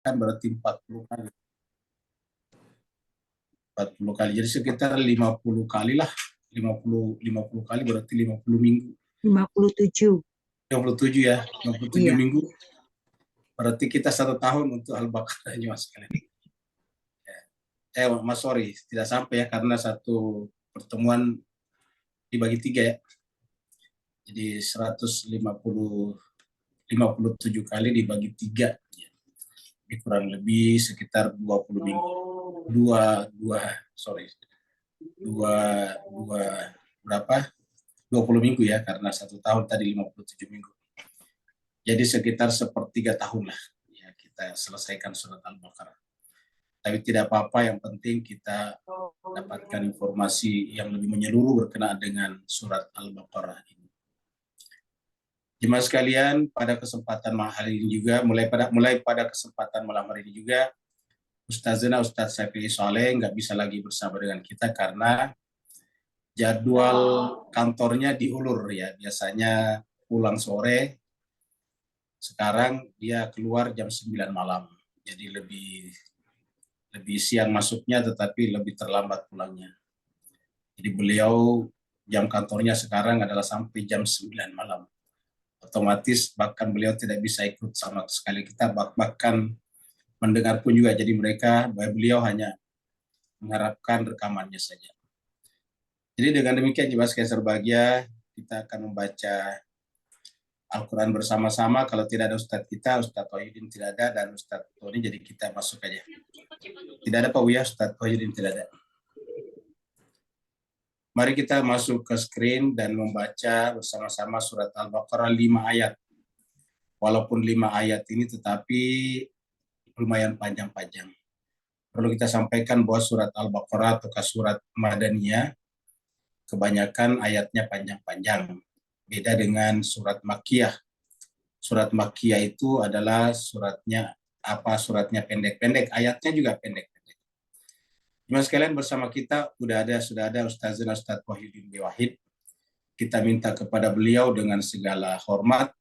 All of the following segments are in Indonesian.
kan berarti 40 kali. 40 kali. Jadi sekitar 50 kali lah. 50 kali berarti 50 minggu. 57. 57 ya. 57 Iya. minggu. Berarti kita 1 tahun untuk Al-Baqarahnya Mas kalian. Mas sorry, tidak sampai ya karena satu pertemuan dibagi 3 ya. Jadi 57 kali dibagi 3. Jadi kurang lebih sekitar 20 minggu. Berapa? 20 minggu ya, karena 1 tahun tadi 57 minggu. Jadi sekitar sepertiga tahun lah ya kita selesaikan surat Al-Baqarah. Tapi tidak apa-apa, yang penting kita dapatkan informasi yang lebih menyeluruh berkenaan dengan surat Al-Baqarah ini. Jemaah sekalian, pada kesempatan hari ini juga, mulai pada kesempatan malam hari ini juga, Ustazana Ustadz Syafi'i Soleh nggak bisa lagi bersama dengan kita karena jadwal kantornya diulur ya. Biasanya pulang sore, sekarang dia keluar jam 9 malam. Jadi lebih siang masuknya tetapi lebih terlambat pulangnya. Jadi beliau jam kantornya sekarang adalah sampai jam 9 malam. Otomatis bahkan beliau tidak bisa ikut sama sekali kita, bahkan mendengar pun juga. Jadi beliau hanya mengharapkan rekamannya saja. Jadi dengan demikian jemaah sekalian berbahagia, kita akan membaca Al-Quran bersama-sama. Kalau tidak ada Ustadz kita, Ustadz Wahidin tidak ada, dan Ustadz Tony, jadi kita masuk aja. Tidak ada Pak Wiyah, Ustadz Wahidin tidak ada. Mari kita masuk ke screen dan membaca bersama-sama surat Al-Baqarah 5 ayat. Walaupun 5 ayat ini tetapi lumayan panjang-panjang. Perlu kita sampaikan bahwa surat Al-Baqarah atau surat Madaniyah kebanyakan ayatnya panjang-panjang. Beda dengan surat Makkiyah. Surat Makkiyah itu adalah suratnya pendek-pendek, ayatnya juga pendek-pendek. Jemaah sekalian, bersama kita sudah ada Ustazana Ustadz Wahidin Wahid. Kita minta kepada beliau dengan segala hormat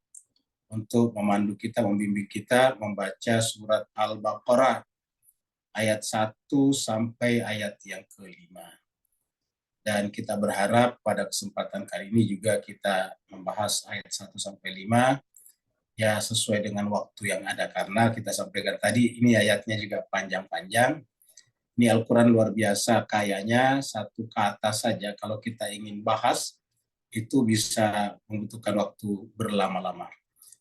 untuk memandu kita, membimbing kita membaca surat Al-Baqarah ayat 1 sampai ayat yang ke-5. Dan kita berharap pada kesempatan kali ini juga kita membahas ayat 1 sampai 5 ya sesuai dengan waktu yang ada, karena kita sampaikan tadi ini ayatnya juga panjang-panjang. Ini Al-Quran luar biasa kayanya, satu kata saja kalau kita ingin bahas itu bisa membutuhkan waktu berlama-lama.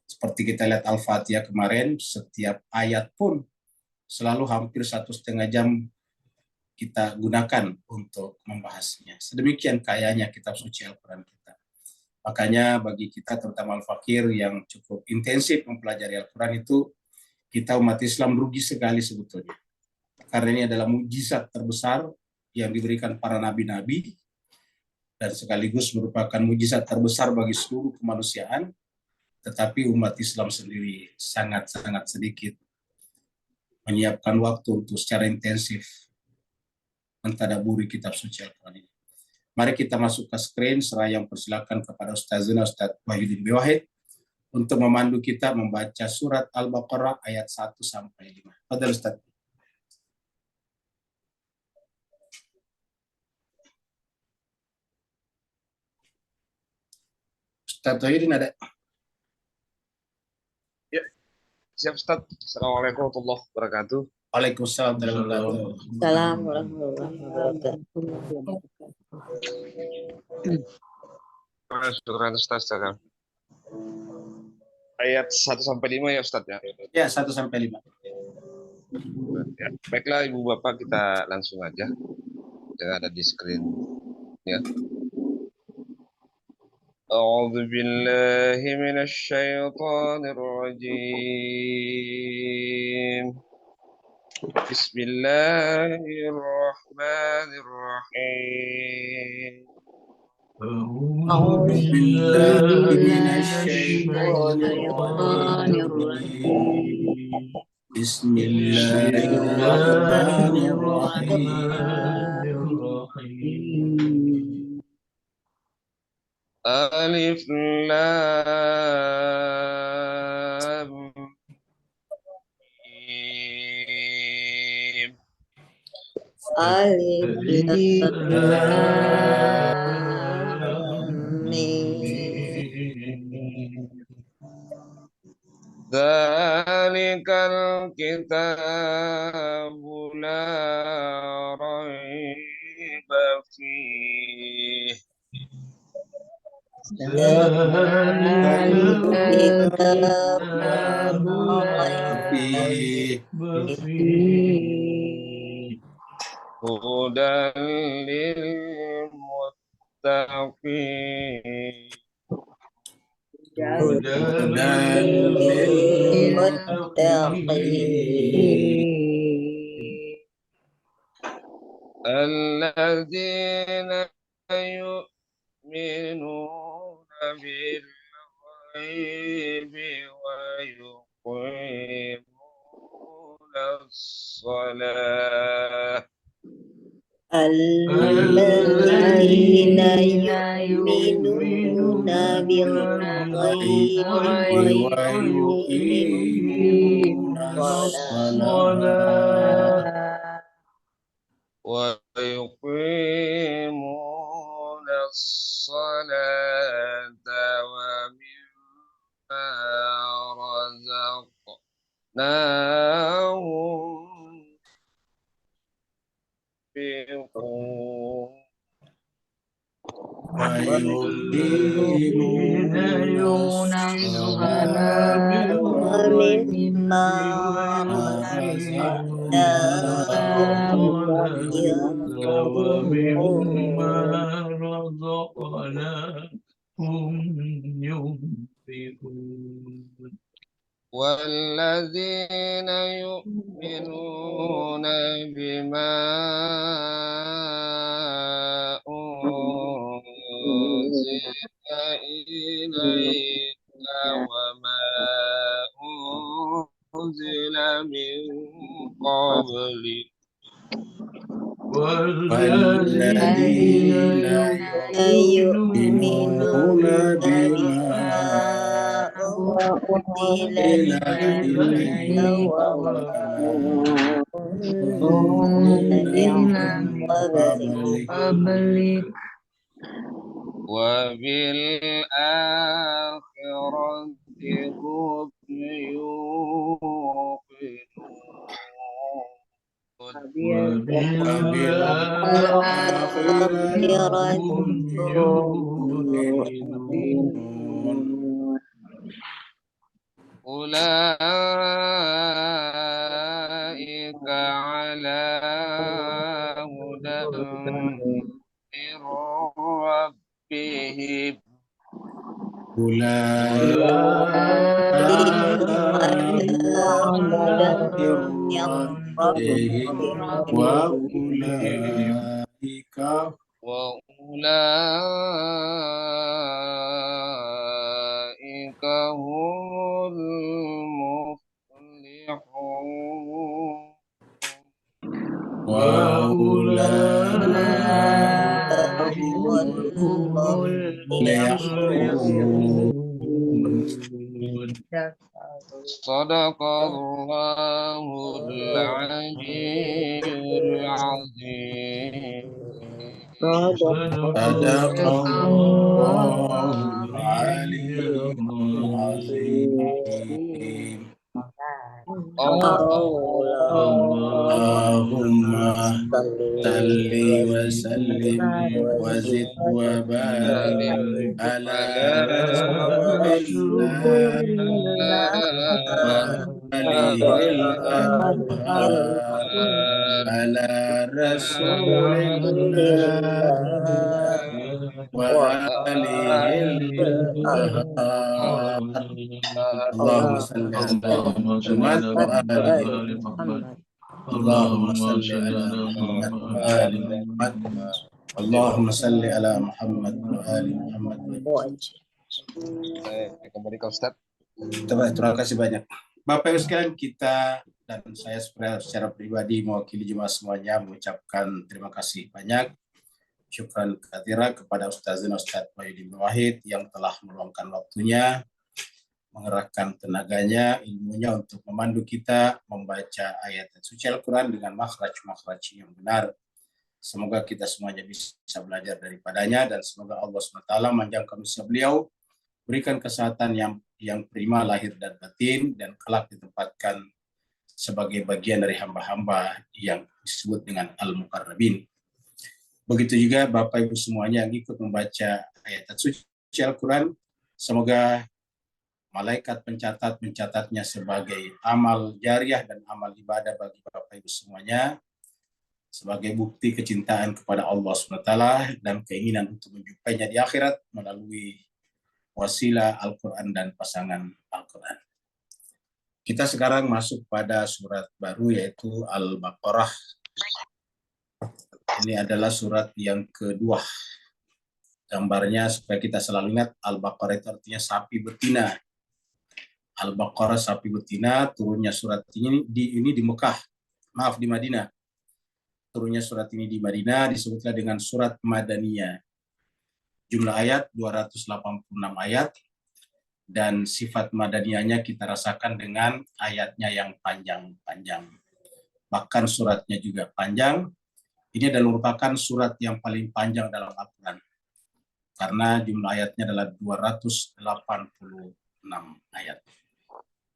Seperti kita lihat Al-Fatihah kemarin, setiap ayat pun selalu hampir 1,5 jam kita gunakan untuk membahasnya. Sedemikian kayanya kitab suci Al-Quran kita. Makanya bagi kita terutama Al-Fakir yang cukup intensif mempelajari Al-Quran itu, kita umat Islam rugi sekali sebetulnya. Karena ini adalah mukjizat terbesar yang diberikan para nabi-nabi dan sekaligus merupakan mukjizat terbesar bagi seluruh kemanusiaan, tetapi umat Islam sendiri sangat-sangat sedikit menyiapkan waktu untuk secara intensif mentadaburi kitab suci Al-Quran ini. Mari kita masuk ke screen, seraya persilakan kepada Ustazana Ustadz Wahidin Wahid untuk memandu kita membaca surat Al-Baqarah ayat 1 sampai 5. Fadhil Ustaz. Ustadz Wahidin ada? Ya, siap Ustaz. Assalamualaikum warahmatullahi wabarakatuh. Waalaikumsalam warahmatullahi wabarakatuh. Salam warahmatullahi wabarakatuh. Syukuran Ustaz. Ayat 1 sampai 5 ya Ustaz ya. Ya, 1 sampai 5. Ya, baiklah Ibu Bapak, kita langsung aja. Yang ada di screen ya. A'udzu billahi minasy syaithanir rajim. Bismillahirrahmanirrahim. أعوذ بالله من الشيطان الرجيم. بسم الله الرحمن الرحيم. Alif Lam Alif Alif Lam Mim. Dzalikal kitabu la raiba fihi. Dzalikal kitabu la Tapi raiba fihi. Hudan lil muttaqin. Hudan dan lil lil muttaqin. Alladzina yu'minuna bil ghaibi wa yuqimuna as-salah. Alladzina yu'minuna bil ghaibi wa yuqimuna shalah. ويقيمون الصلاة ومما رزقناهم ينفقون ويقيمون الصلاة ومما رزقناهم والذين يؤمنون بما أنزل إليك وما أنزل من قبلك والذين يؤمنون بما أنزل إلى إليك إليك وما أنزل أنزل من من قبلك قبلك وبالآخرة هم يوقنون وبالآخرة هم يوقنون أولئك على هدى من ربهم أولئك على هدى من ربهم وأولئك وأولئك هم المفلحون وأولئك هم المفلحون. صدق الله العلي العظيم. صدق الله العلي العظيم. اللهم صل وسلم وزد وبارك على رسول الله وآله الأطهار على رسول الله وآله الأطهار. اللهم صل على محمد وآل محمد. اللهم صل على محمد وآل محمد. اللهم صل على محمد وآل محمد. Kembali ke Ustaz. Terima kasih banyak. Bapak Ibu sekalian, kita dan saya secara pribadi mewakili jemaah semuanya mengucapkan terima kasih banyak. Syukran katsira kepada Ustazina Ustaz Wahyudin Wahid yang telah meluangkan waktunya, mengerahkan tenaganya, ilmunya untuk memandu kita membaca ayat suci Al-Quran dengan makhraj-makhraj yang benar. Semoga kita semuanya bisa belajar daripadanya, dan semoga Allah SWT memanjangkan usia beliau, berikan kesehatan yang prima lahir dan batin, dan kelak ditempatkan sebagai bagian dari hamba-hamba yang disebut dengan Al-Muqarrabin. Begitu juga Bapak Ibu semuanya yang ikut membaca ayat suci Al-Quran, semoga malaikat pencatat mencatatnya sebagai amal jariah dan amal ibadah bagi Bapak Ibu semuanya, sebagai bukti kecintaan kepada Allah SWT dan keinginan untuk menjumpainya di akhirat melalui wasilah Al-Quran dan pasangan Al-Quran. Kita sekarang masuk pada surat baru, yaitu Al-Baqarah. Ini adalah surat yang kedua. Gambarnya supaya kita selalu ingat, Al-Baqarah itu artinya sapi betina. Al-Baqarah sapi betina, turunnya surat ini di Mekah, di Madinah. Turunnya surat ini di Madinah disebutlah dengan surat Madaniyah. Jumlah ayat 286 ayat, dan sifat Madaniyahnya kita rasakan dengan ayatnya yang panjang-panjang. Bahkan suratnya juga panjang. Ini adalah merupakan surat yang paling panjang dalam Al-Quran, karena jumlah ayatnya adalah 286 ayat.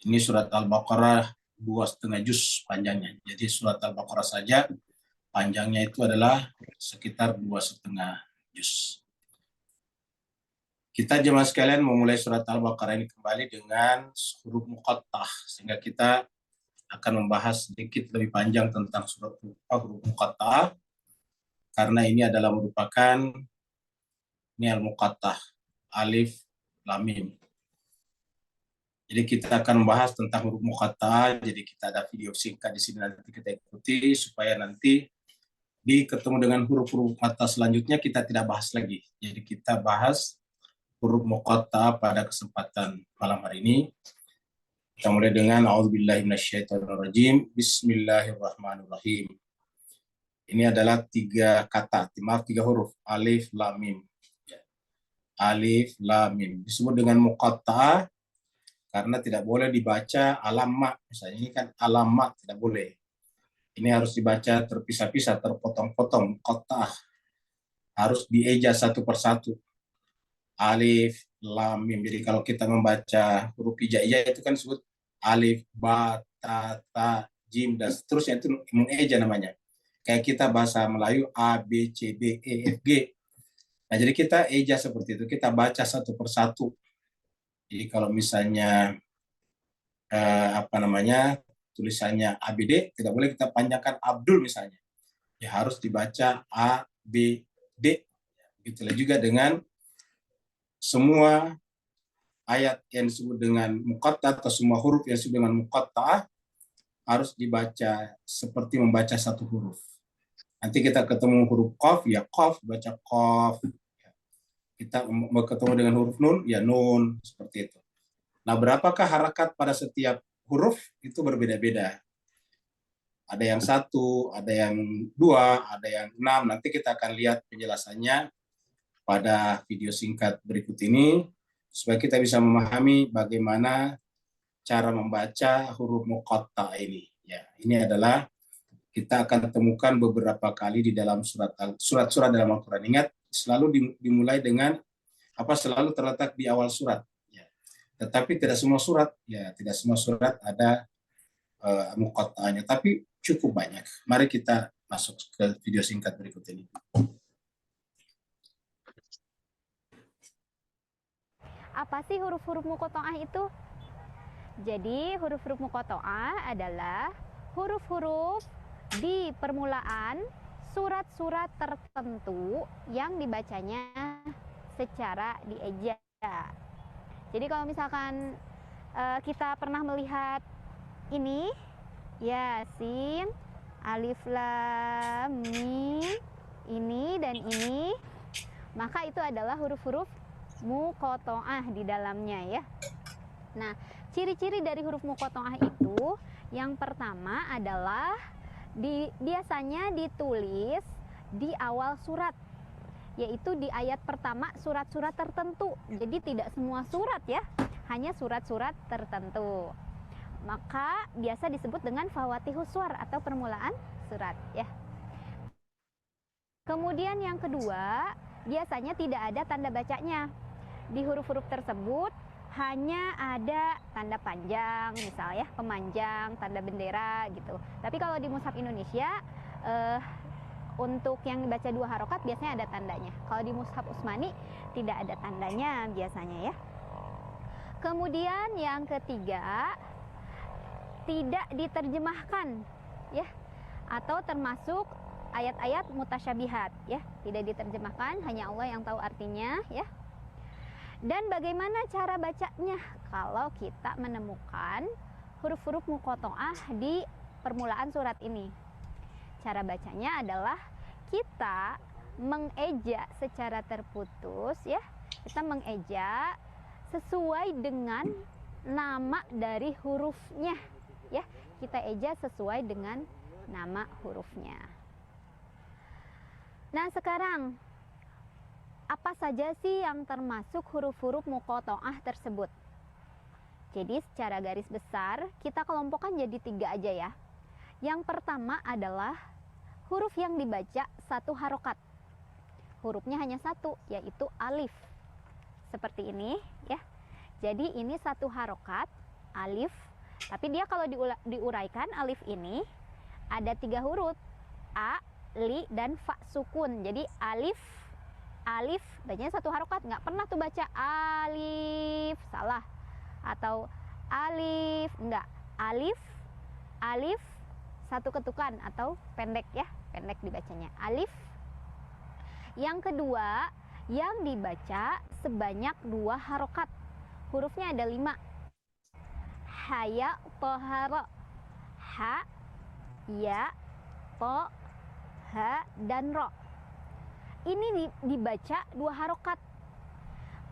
Ini surat Al-Baqarah 2,5 juz panjangnya. Jadi surat Al-Baqarah saja panjangnya itu adalah sekitar 2,5 juz. Kita jemaah sekalian memulai surat Al-Baqarah ini kembali dengan huruf muqattah, sehingga kita akan membahas sedikit lebih panjang tentang huruf muqattah, karena ini adalah merupakan ini al-muqattah, alif, lam, mim. Jadi kita akan membahas tentang huruf muqattah. Jadi kita ada video singkat di sini, nanti kita ikuti supaya nanti ketemu dengan huruf-huruf muqattah selanjutnya kita tidak bahas lagi. Jadi kita bahas huruf muqattah pada kesempatan malam hari ini. Kita mulai dengan a'udzubillahi minasyaitonirrajim. Bismillahirrahmanirrahim. Ini adalah 3 kata, maaf 3 huruf, alif, lam, mim. Alif, lam, mim. Disebut dengan muqattah karena tidak boleh dibaca alamat. Misalnya ini kan alamat, tidak boleh. Ini harus dibaca terpisah-pisah, terpotong-potong, muqattah. Harus dieja satu persatu. Alif, lam, mim. Jadi kalau kita membaca huruf hijaiyah itu kan disebut alif, ba, ta, jim, dan seterusnya, itu mengeja namanya. Kayak kita bahasa Melayu A, B, C, D, E, F, G. Nah, jadi kita eja seperti itu, kita baca satu persatu. Jadi kalau misalnya tulisannya ABD, tidak boleh kita panjangkan Abdul misalnya. Ya harus dibaca A, B, D. Itulah juga dengan semua ayat yang disebut dengan muqattah atau semua huruf yang disebut dengan muqattah harus dibaca seperti membaca satu huruf. Nanti kita ketemu huruf qaf, ya qaf, baca qaf. Kita ketemu dengan huruf nun, ya nun, seperti itu. Nah, berapakah harakat pada setiap huruf itu berbeda-beda. Ada yang 1, ada yang 2, ada yang 6. Nanti kita akan lihat penjelasannya pada video singkat berikut ini, supaya kita bisa memahami bagaimana cara membaca huruf muqattah ini. Ya, ini adalah kita akan temukan beberapa kali di dalam surat-surat dalam Al-Quran. Ingat, selalu dimulai dengan selalu terletak di awal surat. Ya. Tetapi tidak semua surat ada muqattahnya, tapi cukup banyak. Mari kita masuk ke video singkat berikut ini. Apa sih huruf-huruf muqatta'ah itu? Jadi huruf-huruf muqatta'ah adalah huruf-huruf di permulaan surat-surat tertentu yang dibacanya secara dieja. Jadi kalau misalkan kita pernah melihat ini, Yasin, alif, lam, mim, ini dan ini, maka itu adalah huruf-huruf muqatta'ah di dalamnya ya. Nah, ciri-ciri dari huruf muqatta'ah itu yang pertama adalah biasanya ditulis di awal surat, yaitu di ayat pertama surat-surat tertentu. Jadi tidak semua surat ya, hanya surat-surat tertentu. Maka biasa disebut dengan fawatihus suwar atau permulaan surat ya. Kemudian yang kedua, biasanya tidak ada tanda bacanya. Di huruf-huruf tersebut hanya ada tanda panjang, misalnya pemanjang, tanda bendera gitu. Tapi kalau di mushaf Indonesia, untuk yang dibaca 2 harokat biasanya ada tandanya. Kalau di mushaf Utsmani tidak ada tandanya biasanya ya. Kemudian yang ketiga, tidak diterjemahkan ya, atau termasuk ayat-ayat mutasyabihat ya, tidak diterjemahkan, hanya Allah yang tahu artinya ya. Dan bagaimana cara bacanya kalau kita menemukan huruf-huruf muqatta'ah di permulaan surat ini? Cara bacanya adalah kita mengeja secara terputus ya. Kita mengeja sesuai dengan nama dari hurufnya ya. Kita eja sesuai dengan nama hurufnya. Nah, sekarang apa saja sih yang termasuk huruf-huruf muqatta'ah tersebut? Jadi secara garis besar kita kelompokkan jadi 3 aja ya. Yang pertama adalah huruf yang dibaca 1 harokat. Hurufnya hanya 1, yaitu alif. Seperti ini ya. Jadi ini 1 harokat, alif. Tapi dia kalau diuraikan, alif ini ada 3 huruf, a, li, dan fa sukun. Jadi alif, bacanya 1 harokat. Nggak pernah tuh baca alif, salah. Atau alif, enggak. Alif, 1 ketukan atau pendek ya, pendek dibacanya. Alif. Yang kedua, yang dibaca sebanyak 2 harokat. Hurufnya ada 5. Haya, tohara. Ha, ya, to, ha, dan ro. Ini dibaca 2 harokat.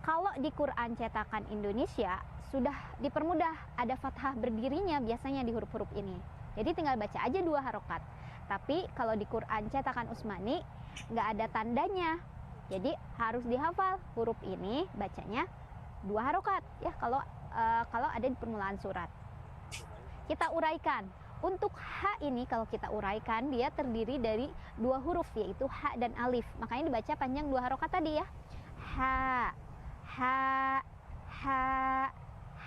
Kalau di Quran cetakan Indonesia sudah dipermudah, ada fathah berdirinya biasanya di huruf-huruf ini. Jadi tinggal baca aja 2 harokat. Tapi kalau di Quran cetakan Utsmani nggak ada tandanya. Jadi harus dihafal huruf ini bacanya 2 harokat ya kalau ada di permulaan surat. Kita uraikan. Untuk ha ini kalau kita uraikan dia terdiri dari 2 huruf yaitu ha dan alif. Makanya dibaca panjang 2 harokat tadi ya. Ha, ha,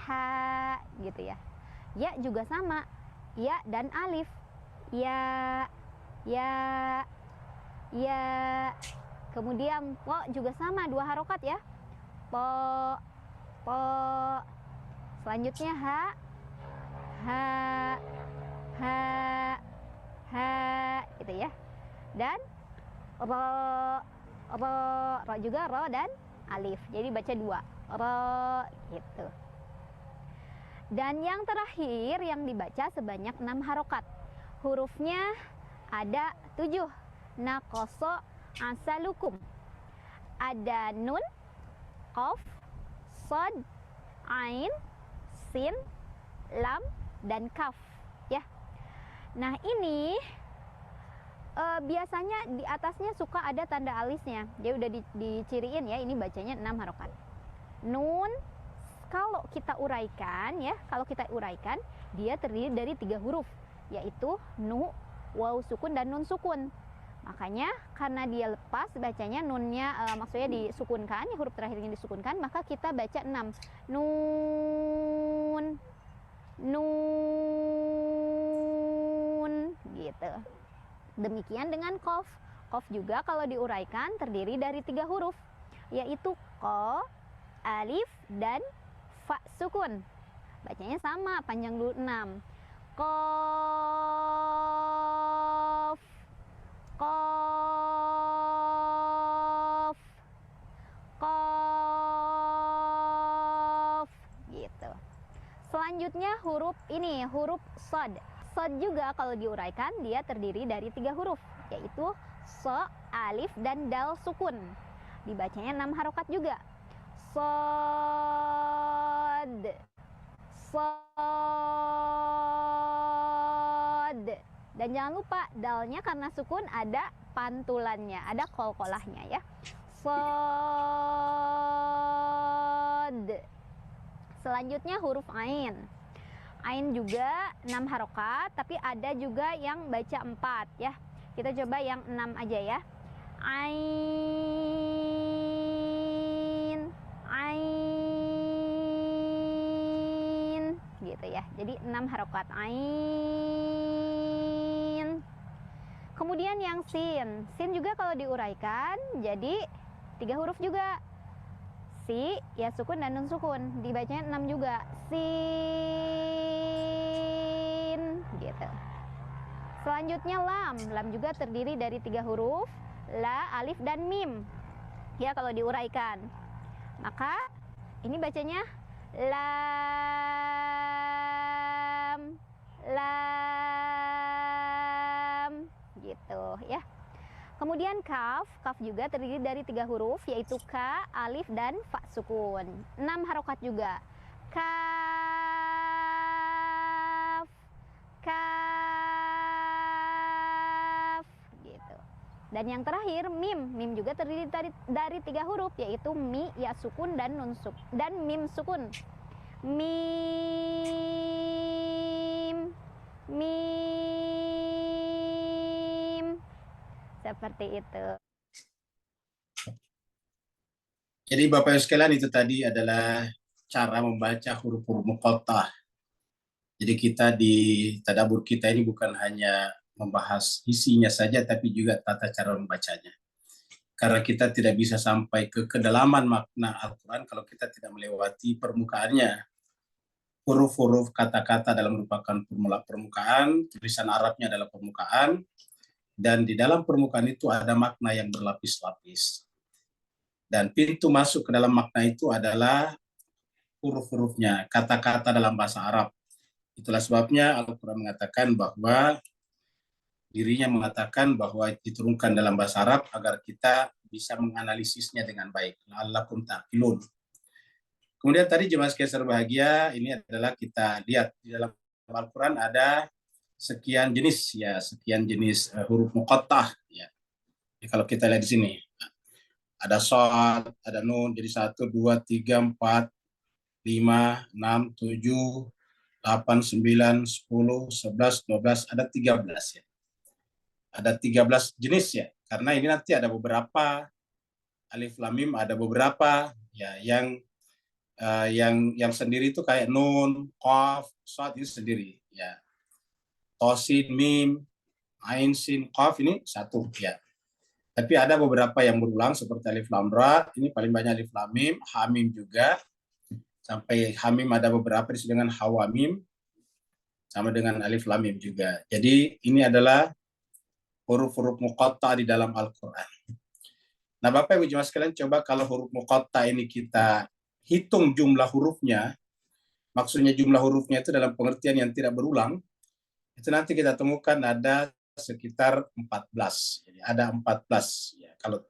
ha gitu ya. Ya juga sama. Ya dan alif. Ya. Kemudian po juga sama 2 harokat ya. Po. Selanjutnya ha gitu ya. Dan ro juga ro dan alif. Jadi baca 2 ro gitu. Dan yang terakhir yang dibaca sebanyak 6 harokat. Hurufnya ada 7. Naqasa asalukum. Ada nun, qaf, shad, ain, sin, lam, dan kaf ya. Nah ini biasanya di atasnya suka ada tanda alisnya. Dia udah diciriin ya, ini bacanya 6 harokat. Nun kalau kita uraikan ya, dia terdiri dari 3 huruf yaitu nu, waw sukun, dan nun sukun. Makanya karena dia lepas bacanya nunnya maksudnya disukunkan, ya huruf terakhirnya disukunkan, maka kita baca 6. Nun gitu. Demikian dengan qaf. Qaf juga kalau diuraikan terdiri dari 3 huruf yaitu qa, alif, dan fa sukun. Bacanya sama, panjang dulu 6. Qaf, qaf, qaf gitu. Selanjutnya huruf ini, huruf shad. Shad juga kalau diuraikan dia terdiri dari 3 huruf yaitu so, alif, dan dal sukun. Dibacanya 6 harokat juga. Shad, shad. Dan jangan lupa dalnya karena sukun ada pantulannya, ada qalqalahnya ya. Shad. Selanjutnya huruf ain. Ain juga 6 harokat, tapi ada juga yang baca 4 ya. Kita coba yang 6 aja ya. ain, ain, gitu ya. Jadi 6 harokat ain. Kemudian yang sin juga kalau diuraikan jadi 3 huruf juga. Si, ya sukun dan nun sukun, dibacanya 6 juga. Sin, gitu. Selanjutnya lam juga terdiri dari 3 huruf, la, alif, dan mim. Ya kalau diuraikan. Maka ini bacanya lam, lam, gitu ya. Kemudian kaf juga terdiri dari 3 huruf, yaitu ka, alif, dan fa sukun. 6 harokat juga. Kaf, kaf, gitu. Dan yang terakhir mim juga terdiri dari 3 huruf, yaitu mi, ya sukun, dan nun dan mim sukun. Mim, mim, seperti itu. Jadi Bapak Ibu sekalian, itu tadi adalah cara membaca huruf-huruf muqatta'ah. Jadi kita di tadabbur kita ini bukan hanya membahas isinya saja, tapi juga tata cara membacanya. Karena kita tidak bisa sampai ke kedalaman makna Al-Quran kalau kita tidak melewati permukaannya. Huruf-huruf kata-kata dalam merupakan permukaan, tulisan Arabnya adalah permukaan, dan di dalam permukaan itu ada makna yang berlapis-lapis. Dan pintu masuk ke dalam makna itu adalah huruf-hurufnya, kata-kata dalam bahasa Arab. Itulah sebabnya Al-Quran mengatakan bahwa dirinya mengatakan bahwa diturunkan dalam bahasa Arab agar kita bisa menganalisisnya dengan baik. La'allakum ta'qilun. Kemudian tadi jemaah sekalian berbahagia, ini adalah kita lihat di dalam Al-Quran ada sekian jenis ya, sekian jenis huruf muqatta'ah ya. Jadi kalau kita lihat di sini ada shad, ada nun, jadi 1, 2, 3, 4, 5, 6, 7, 8, 9, 10, 11, 12, ada 13 ya. Ada 13 jenis ya, karena ini nanti ada beberapa alif lam mim, ada beberapa ya yang sendiri itu kayak nun, qaf, shad itu sendiri ya. Tosin, mim, ain, sin, qaf ini satu ya. Tapi ada beberapa yang berulang seperti alif lam ra, ini paling banyak alif lam mim, ha mim juga. Sampai ha mim ada beberapa disebut dengan hawa mim, sama dengan alif lam mim juga. Jadi ini adalah huruf-huruf muqatta'ah di dalam Al-Quran. Nah Bapak Ibu jemaah sekalian, coba kalau huruf muqatta'ah ini kita hitung jumlah hurufnya, maksudnya jumlah hurufnya itu dalam pengertian yang tidak berulang, itu nanti kita temukan ada sekitar 14. Jadi ada 14 ya, kalau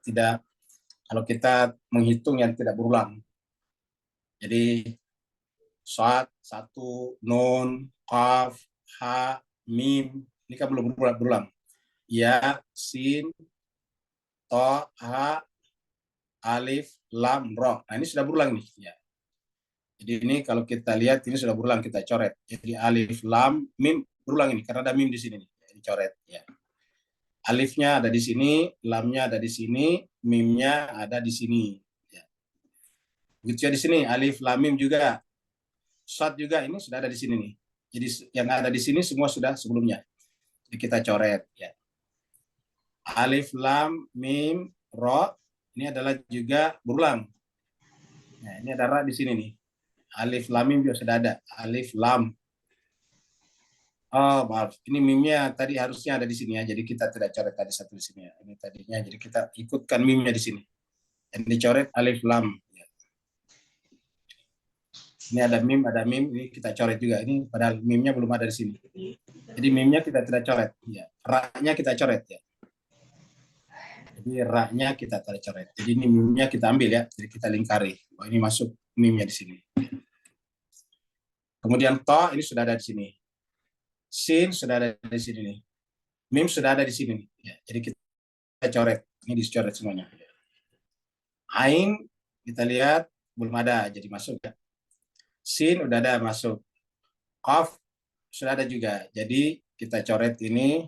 kita menghitung yang tidak berulang. Jadi shad 1, nun, qaf, ha, mim, ini kan belum berulang. Ya, sin, to, ha, alif, lam, ro. Nah ini sudah berulang nih ya. Jadi ini kalau kita lihat ini sudah berulang, kita coret. Jadi alif, lam, mim berulang ini karena ada mim di sini nih. Dicoret ya. Alifnya ada di sini, lamnya ada di sini, mimnya ada di sini. Ya. Begitu ya di sini, alif, lam, mim juga. Shad juga ini sudah ada di sini nih. Jadi yang ada di sini semua sudah sebelumnya. Jadi kita coret ya. Alif, lam, mim, ro, ini adalah juga berulang. Nah, ini ada ra di sini nih. Alif, lam, mim juga sudah ada. Alif, lam. Oh, maaf. Ini mimnya tadi harusnya ada di sini ya. Jadi kita tidak coret tadi satu di sini ya. Ini tadinya. Jadi kita ikutkan mimnya di sini. Dan dicoret alif, lam. Ya. Ini ada mim. Ini kita coret juga. Ini padahal mimnya belum ada di sini. Jadi mimnya kita tidak coret. Ya. Ra-nya kita coret ya. Jadi ra-nya kita tidak coret. Jadi ini mimnya kita ambil ya. Jadi kita lingkari. Oh, ini masuk mimnya di sini. Kemudian to ini sudah ada di sini. Sin sudah ada di sini nih. Mim sudah ada di sini nih. Ya, jadi kita coret. Ini dicoret semuanya. Ain kita lihat belum ada, jadi masuk ya. Sin udah ada masuk. Qaf sudah ada juga. Jadi kita coret ini.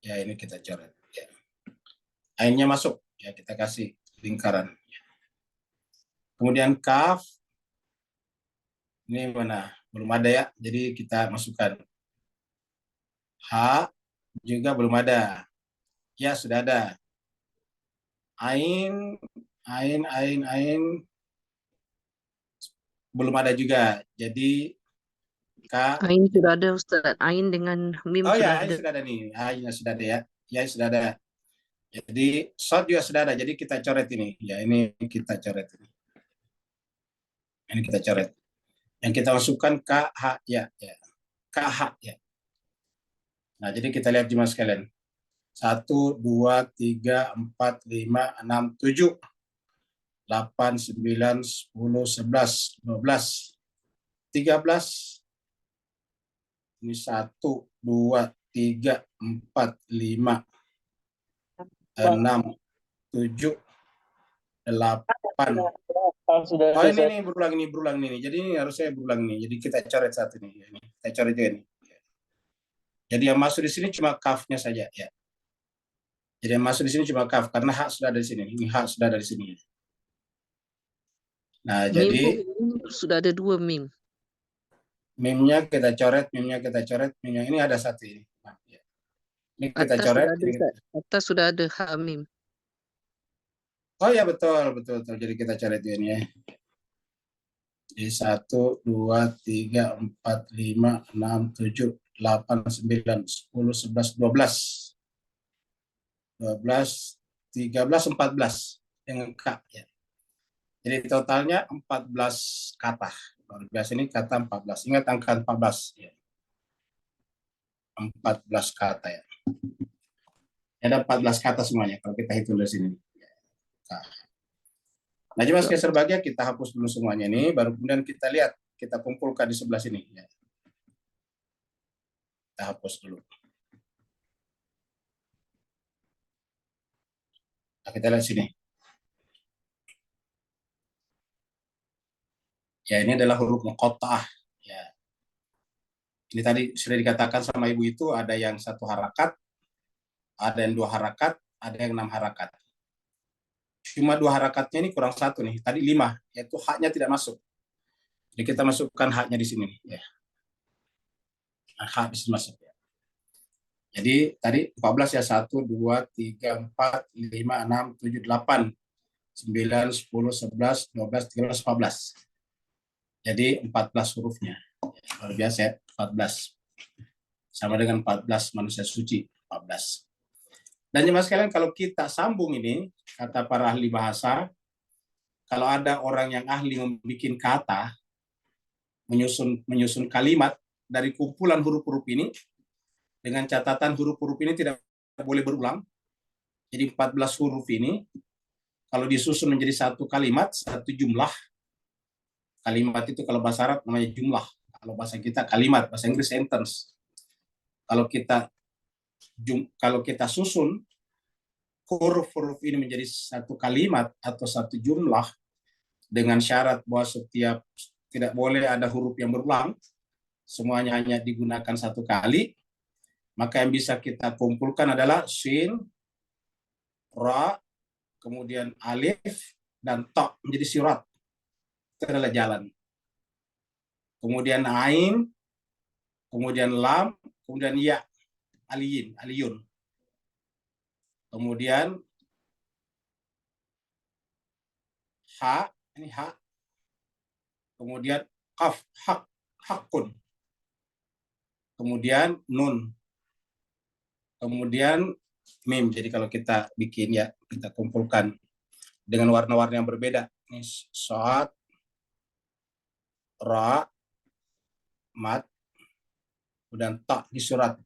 Ya ini kita coret. Ya. Ainnya masuk, ya kita kasih lingkaran. Kemudian kaf, ini mana? Belum ada ya, jadi kita masukkan. Ha juga belum ada. Ya sudah ada. Ain, ain belum ada juga. Jadi ka. Ain sudah ada Ustaz. Ain dengan mim Oh sudah ya, ada. sudah ada nih. Ainnya sudah ada ya. Ya sudah ada. Jadi shot juga sudah ada. Jadi kita coret ini. Ya ini kita coret ini. Ini kita coret. Yang kita masukkan KH ya. KH ya. Nah, jadi kita lihat jemaah sekalian. 1, 2, 3, 4, 5, 6, 7, 8, 9, 10, 11, 12, 13. Ini 1, 2, 3, 4, 5, 6, 7, 8. Oh ini berulang nih. Jadi ini harusnya berulang nih. Jadi kita coret satu nih. Ini. Kita coret juga nih. Jadi yang masuk di sini cuma kafnya saja ya. Jadi yang masuk di sini cuma kaf karena hak sudah ada di sini. Ini hak sudah ada di sini. Nah, Mim jadi sudah ada 2 mim. meme-nya kita coret, meme-nya kita coret, meme-nya ini ada satu ini. Nah, ya. Ini kita Atas coret. sudah ada Ini Ustaz. Atas sudah ada ha mim. Oh ya betul. Jadi kita coret ini ya. Jadi 1, 2, 3, 4, 5, 6, 7, 8, 9, 10, 11, 12. 12, 13, 14 dengan K ya. Jadi totalnya 14 kata. Luar biasa ini kata 14. Ingat angka 14 ya. 14 kata ya. Ada 14 kata semuanya kalau kita hitung dari sini. Nah, cuma sekali serbagia kita hapus dulu semuanya ini, baru kemudian kita lihat, kita kumpulkan di sebelah sini. Ya. Kita hapus dulu. Nah, kita lihat sini. Ya, ini adalah huruf muqatta'ah. Ya. Ini tadi sudah dikatakan sama ibu itu ada yang 1 harakat, ada yang 2 harakat, ada yang 6 harakat. Cuma 2 harakatnya ini kurang 1 nih. Tadi 5, yaitu haknya tidak masuk. Jadi kita masukkan haknya di sini. Ya. Nah, hak di sini masuk. Ya. Jadi tadi 14 ya. 1, 2, 3, 4, 5, 6, 7, 8, 9, 10, 11, 12, 13, 14. Jadi 14 hurufnya. Luar biasa ya, 14. Sama dengan 14 manusia suci, 14. Dan jemaah sekalian, kalau kita sambung ini, kata para ahli bahasa, kalau ada orang yang ahli membuat kata, menyusun kalimat dari kumpulan huruf-huruf ini, dengan catatan huruf-huruf ini tidak boleh berulang. Jadi 14 huruf ini, kalau disusun menjadi satu kalimat, satu jumlah, kalimat itu kalau bahasa Arab namanya jumlah, kalau bahasa kita kalimat, bahasa Inggris sentence. Kalau kita susun huruf-huruf ini menjadi satu kalimat atau satu jumlah dengan syarat bahwa setiap tidak boleh ada huruf yang berulang, semuanya hanya digunakan satu kali, maka yang bisa kita kumpulkan adalah shin, ra, kemudian alif, dan ta menjadi sirat. Itu adalah jalan. Kemudian ain, kemudian lam, kemudian ya, aliyun. Kemudian ha, ini ha. Kemudian qaf, hakun. Kemudian nun. Kemudian mim. Jadi kalau kita bikin ya, kita kumpulkan dengan warna-warna yang berbeda. Ini shad, ra, mat, kemudian ta di surat.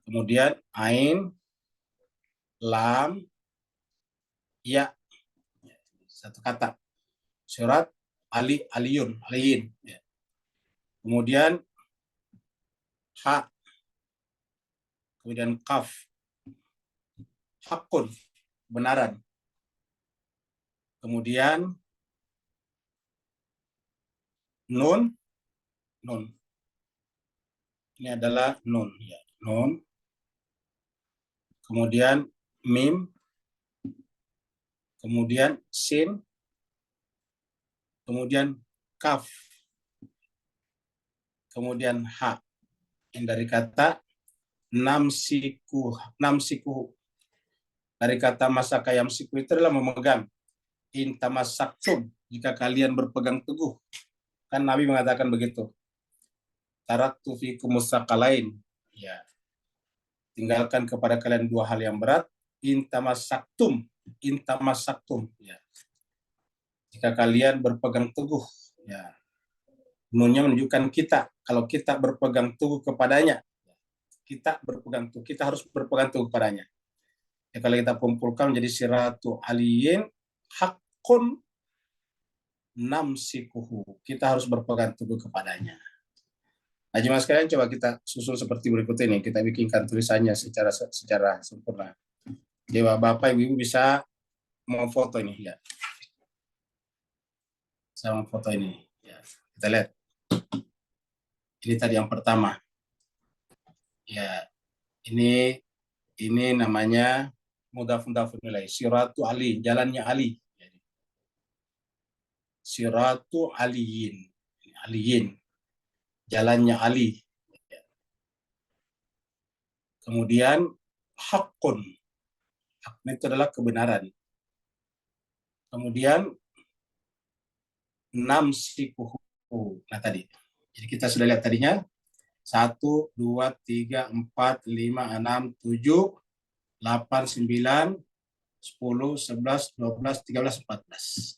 Kemudian ain, lam, ya. Satu kata. Surat aliyin. Kemudian ha. Kemudian kaf. Hakun. Kebenaran. Kemudian nun. Ini adalah nun. Ya. Nun. Kemudian mim, kemudian sin, kemudian kaf, kemudian ha. Yang dari kata namsiku. Dari kata masaka yamsiku itu adalah memegang. Intamasaktum, jika kalian berpegang teguh. Kan Nabi mengatakan begitu. Taraktu fikumus sakalain. Ya. Tinggalkan kepada kalian dua hal yang berat. Intamasaktum. Ya. Jika kalian berpegang teguh. Ya. Nunnya menunjukkan kita. Kalau kita berpegang teguh kepadanya. Kita berpegang teguh. Kita harus berpegang teguh kepadanya. Ya, kalau kita kumpulkan menjadi siratu aliyin hakun namsikuhu. Kita harus berpegang teguh kepadanya. Nah, jemaah sekalian, coba kita susun seperti berikut ini. Kita bikinkan tulisannya secara sempurna. Dewa Bapak Ibu bisa memfoto ini ya. Saya memfoto ini. Ya, kita lihat. Ini tadi yang pertama. Ya, ini namanya mudhafun nilai. Siratu Ali, jalannya Ali. Siratu aliyin. Aliyin. Jalannya Ali. Kemudian hakun. Hakun itu adalah kebenaran. Kemudian namsikuhu. Nah tadi. Jadi kita sudah lihat tadinya. 1, 2, 3, 4, 5, 6, 7, 8, 9, 10, 11, 12, 13, 14.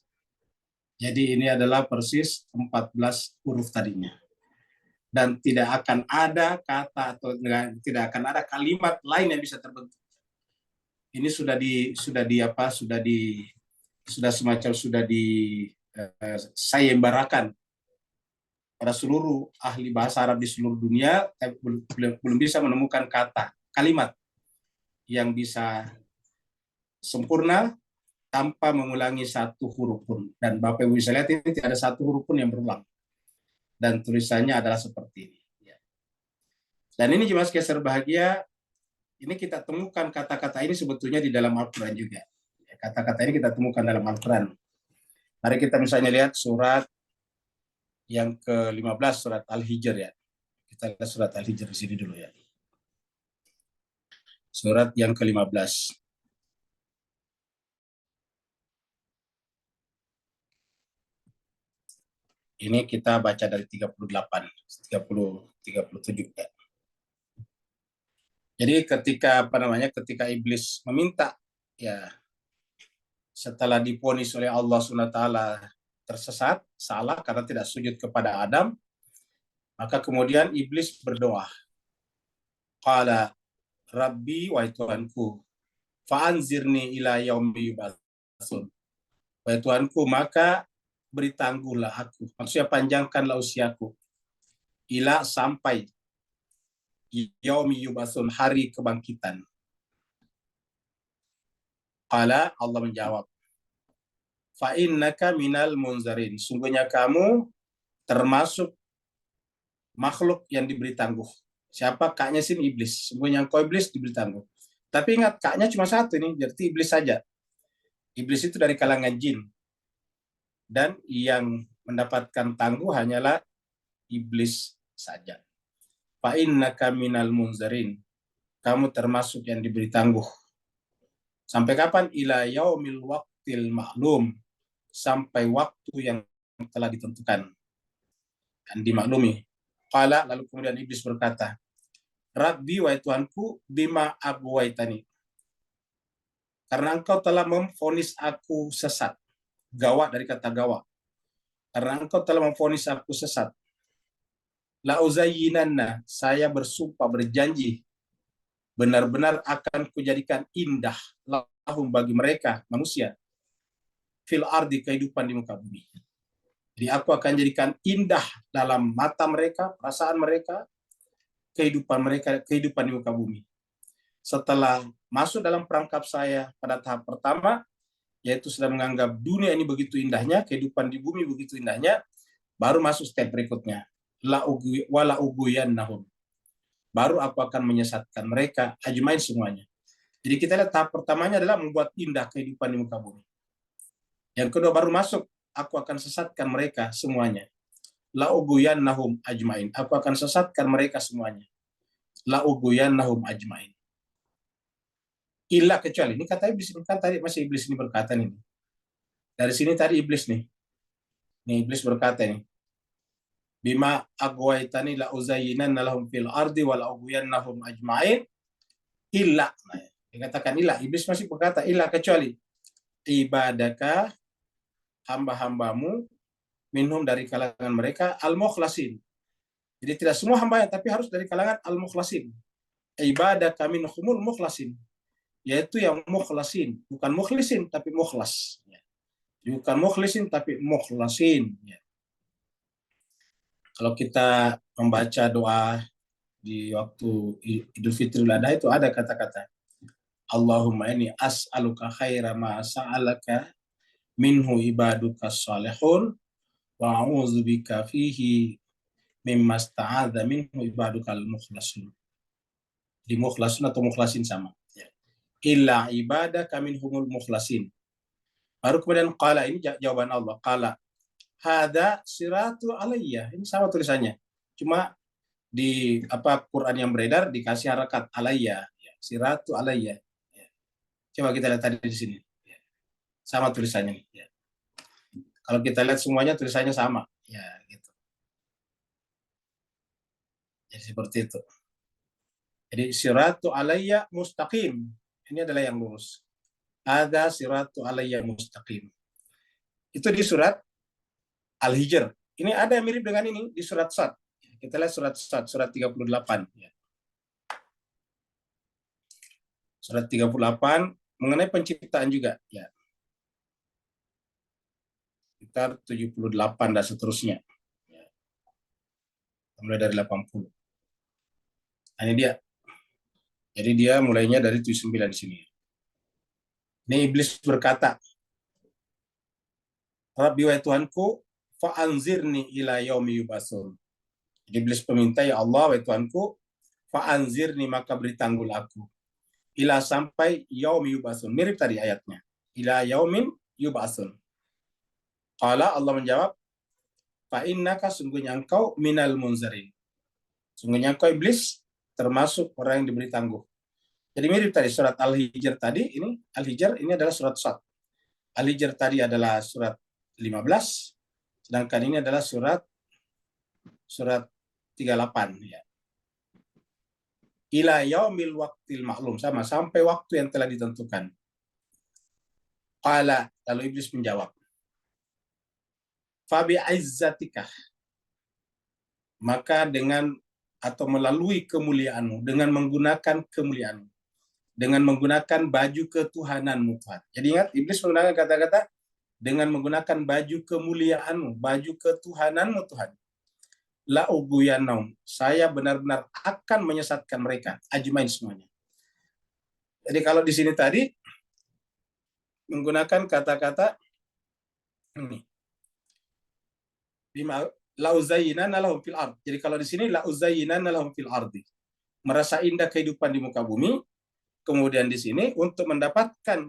Jadi ini adalah persis 14 huruf tadinya. Dan tidak akan ada kata atau tidak akan ada kalimat lain yang bisa terbentuk. Ini sudah sayembarakan pada seluruh ahli bahasa Arab di seluruh dunia, belum bisa menemukan kalimat yang bisa sempurna tanpa mengulangi satu huruf pun. Dan Bapak Ibu bisa lihat ini tidak ada satu huruf pun yang berulang. Dan tulisannya adalah seperti ini. Dan ini jemaah sekalian berbahagia, ini kita temukan kata-kata ini sebetulnya di dalam Al-Quran juga. Kata-kata ini kita temukan dalam Al-Quran. Mari kita misalnya lihat surat yang ke-15, surat Al-Hijr ya. Kita lihat surat Al-Hijr di sini dulu ya. Surat yang ke-15. Ini kita baca dari 37 ya. Jadi ketika ketika iblis meminta ya, setelah divonis oleh Allah SWT tersesat, salah karena tidak sujud kepada Adam, maka kemudian iblis berdoa. Qala Rabbi, wahai Tuhanku, fa'anzirni ila yaumi yub'atsun. Wahai Tuhanku, maka beri tangguhlah aku. Maksudnya panjangkanlah usiaku. Ila sampai yaumi yub'atsun, hari kebangkitan. Qala, Allah menjawab, fa'innaka minal munzarin. Sungguhnya kamu termasuk makhluk yang diberi tangguh. Siapa? Kaknya sini iblis. Sungguhnya engkau iblis diberi tangguh. Tapi ingat, kaknya cuma satu ini, jadi iblis saja. Iblis itu dari kalangan jin. Dan yang mendapatkan tangguh hanyalah iblis saja. Fa'innaka minal munzarin. Kamu termasuk yang diberi tangguh. Sampai kapan? Ila yaumil waqtil ma'lum. Sampai waktu yang telah ditentukan dan dimaklumi. Qala, lalu kemudian iblis berkata, Rabbi, wahai Tuhanku, bima aghwaytani. Karena engkau telah memvonis aku sesat. Gawa dari kata gawa. Karena engkau telah memvonis aku sesat. La uzayyinanna, saya bersumpah berjanji benar-benar akan kujadikan indah lahum bagi mereka manusia fil ardi, kehidupan di muka bumi. Jadi aku akan jadikan indah dalam mata mereka, perasaan mereka, kehidupan di muka bumi. Setelah masuk dalam perangkap saya pada tahap pertama, yaitu sudah menganggap dunia ini begitu indahnya, kehidupan di bumi begitu indahnya, baru masuk step berikutnya. Wala uguyannahum. Baru aku akan menyesatkan mereka, ajmain semuanya. Jadi kita lihat tahap pertamanya adalah membuat indah kehidupan di muka bumi. Yang kedua baru masuk, aku akan sesatkan mereka semuanya. La'uguyannahum ajmain. Aku akan sesatkan mereka semuanya. La'uguyannahum ajmain. Illa kecuali, ini kata iblis, kan tadi masih iblis ini berkata nih. Dari sini tadi iblis nih. Nih iblis berkata nih. Bima agwaitani la'uzayyinanna lahum fil ardi wa la'uguyannahum ajmain. Illa. Nah, dikatakan illa. Iblis masih berkata illa kecuali. Ibadaka hamba-hambamu minhum dari kalangan mereka al-mukhlasin. Jadi tidak semua hamba tapi harus dari kalangan al-mukhlasin. Ibadaka minhumul mukhlasin. Yaitu yang mukhlasin, bukan mukhlisin tapi mukhlas. Bukan mukhlisin tapi mukhlasin. Kalau kita membaca doa di waktu Idul Fitri Adha itu ada kata-kata Allahumma inni as'aluka khaira ma sa'alaka minhu ibaduka salihun wa a'udzubika fihi mimma sta'adza minhu ibadukal mukhlasin. Di mukhlasin atau mukhlasin sama. Illa ibadaka minhumul mukhlasin. Baru kemudian qala, ini jawaban Allah. Qala hada siratu alayya. Ini sama tulisannya. Cuma di Quran yang beredar dikasih harakat alayya, siratu alayya. Coba kita lihat tadi di sini. Sama tulisannya. Kalau kita lihat semuanya tulisannya sama. Ya, gitu. Jadi seperti itu. Jadi siratu alayya mustaqim. Ini adalah yang lurus. Ada siratu alayya mustaqim. Itu di surat Al-Hijr. Ini ada yang mirip dengan ini di surat Sad. Kita lihat surat Sad, surat 38. Surat 38 mengenai penciptaan juga. Ya. Sekitar 78 dan seterusnya. Ya. Mulai dari 80. Nah, ini dia. Jadi dia mulainya dari 79 di sini. Ini iblis berkata, Rabbi wa Tuhanku, fa'anzirni ila yaumi yub'atsun. Jadi iblis meminta, ya Allah wa Tuhanku, fa'anzirni maka beri tanggul aku. Ila sampai yaumi yub'atsun. Mirip tadi ayatnya. Ila yaumin yub'atsun. Qala Allah menjawab, fa'innaka sungguhnya engkau minal munzarin. Sungguhnya engkau iblis termasuk orang yang diberi tangguh. Jadi mirip tadi surat Al-Hijr tadi, ini Al-Hijr ini adalah surat Sad. Al-Hijr tadi adalah surat 15, sedangkan ini adalah surat 38 ya. Ila yaumil waqtil ma'lum, sama sampai waktu yang telah ditentukan. Qala, lalu iblis menjawab, fa bi'izzatika, maka dengan atau melalui kemuliaanmu, dengan menggunakan kemuliaanmu, dengan menggunakan baju ketuhananmu Tuhan. Jadi ingat, iblis menggunakan kata-kata dengan menggunakan baju kemuliaanmu, baju ketuhananmu Tuhan. La'uguyannahum, saya benar-benar akan menyesatkan mereka, ajmain semuanya. Jadi kalau di sini tadi menggunakan kata-kata ini. La'uzayyinanna lahum fil ard. Jadi kalau di sini la'uzayyinanna lahum fil ardi. Merasa indah kehidupan di muka bumi. Kemudian di sini untuk mendapatkan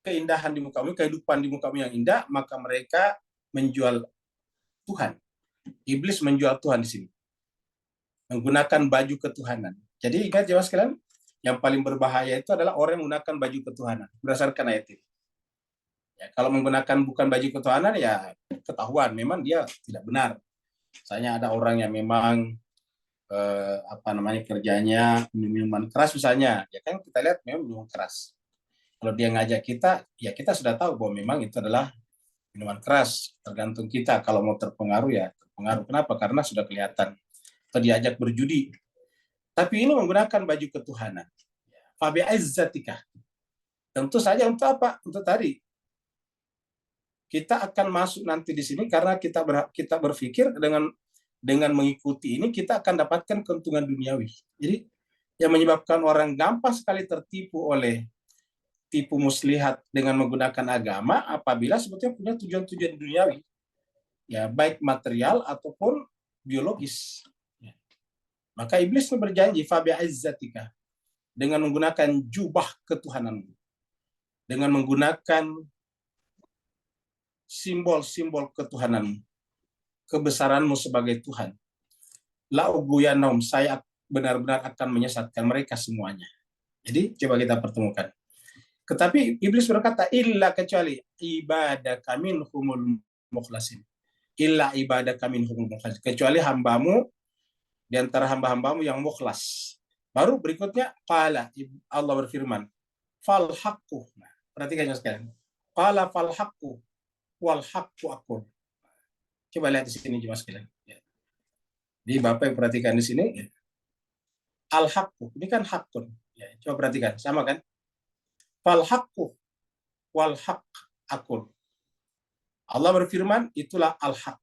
keindahan di muka bumi, kehidupan di muka bumi yang indah, maka mereka menjual Tuhan. Iblis menjual Tuhan di sini. Menggunakan baju ketuhanan. Jadi ingat jemaah sekalian, yang paling berbahaya itu adalah orang yang menggunakan baju ketuhanan. Berdasarkan ayat ini. Ya, kalau menggunakan bukan baju ketuhanan, ya ketahuan memang dia tidak benar. Misalnya ada orang yang memang kerjanya minuman keras misalnya, ya kan kita lihat memang minuman keras. Kalau dia ngajak kita, ya kita sudah tahu bahwa memang itu adalah minuman keras. Tergantung kita, kalau mau terpengaruh ya terpengaruh. Kenapa? Karena sudah kelihatan. Atau diajak berjudi. Tapi ini menggunakan baju ketuhanan. Fabi izzatika. Tentu saja untuk apa? Untuk tadi. Kita akan masuk nanti di sini karena kita berpikir dengan mengikuti ini kita akan dapatkan keuntungan duniawi. Jadi yang menyebabkan orang gampang sekali tertipu oleh tipu muslihat dengan menggunakan agama apabila sebetulnya punya tujuan-tujuan duniawi. Ya, baik material ataupun biologis. Ya. Maka iblis berjanji fa bi'izzatika. dengan menggunakan jubah ketuhananmu, dengan menggunakan simbol-simbol ketuhananmu, kebesaranmu sebagai Tuhan. La ughwiyannahum, saya benar-benar akan menyesatkan mereka semuanya. Jadi coba kita pertemukan. Tetapi iblis berkata, illa, kecuali ibadaka minhumul mukhlasin. Illa ibadaka minhumul mukhlasin. Kecuali hambamu, di antara hamba-hambamu yang mukhlas. Baru berikutnya, qala, Allah berfirman, fal haqqu. Nah, perhatikan sekalian. Qala fal haqqu wal haqqu aqul. Coba lihat di sini cuma sekalian. Jadi Bapak yang perhatikan di sini, al haqqu, ini kan haqqun. Ya, coba perhatikan, sama kan? Fal haqqu wal haqq aqul. Allah berfirman, itulah al-haq.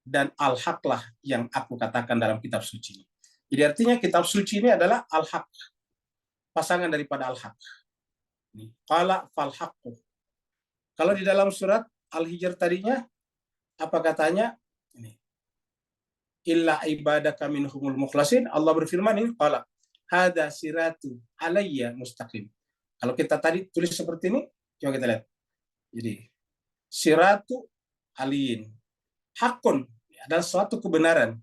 Dan al-haqlah yang aku katakan dalam kitab suci. Jadi artinya kitab suci ini adalah al-haq. Pasangan daripada al-haq. Qala fal haqqu. Kalau di dalam surat Al-Hijr tadinya, apa katanya? Ini. Illa ibadaka minhumul mukhlasin. Allah berfirman ini, qala hada siratu alayya mustaqim. Kalau kita tadi tulis seperti ini, coba kita lihat. Jadi, siratu aliyin. Hakun adalah suatu kebenaran.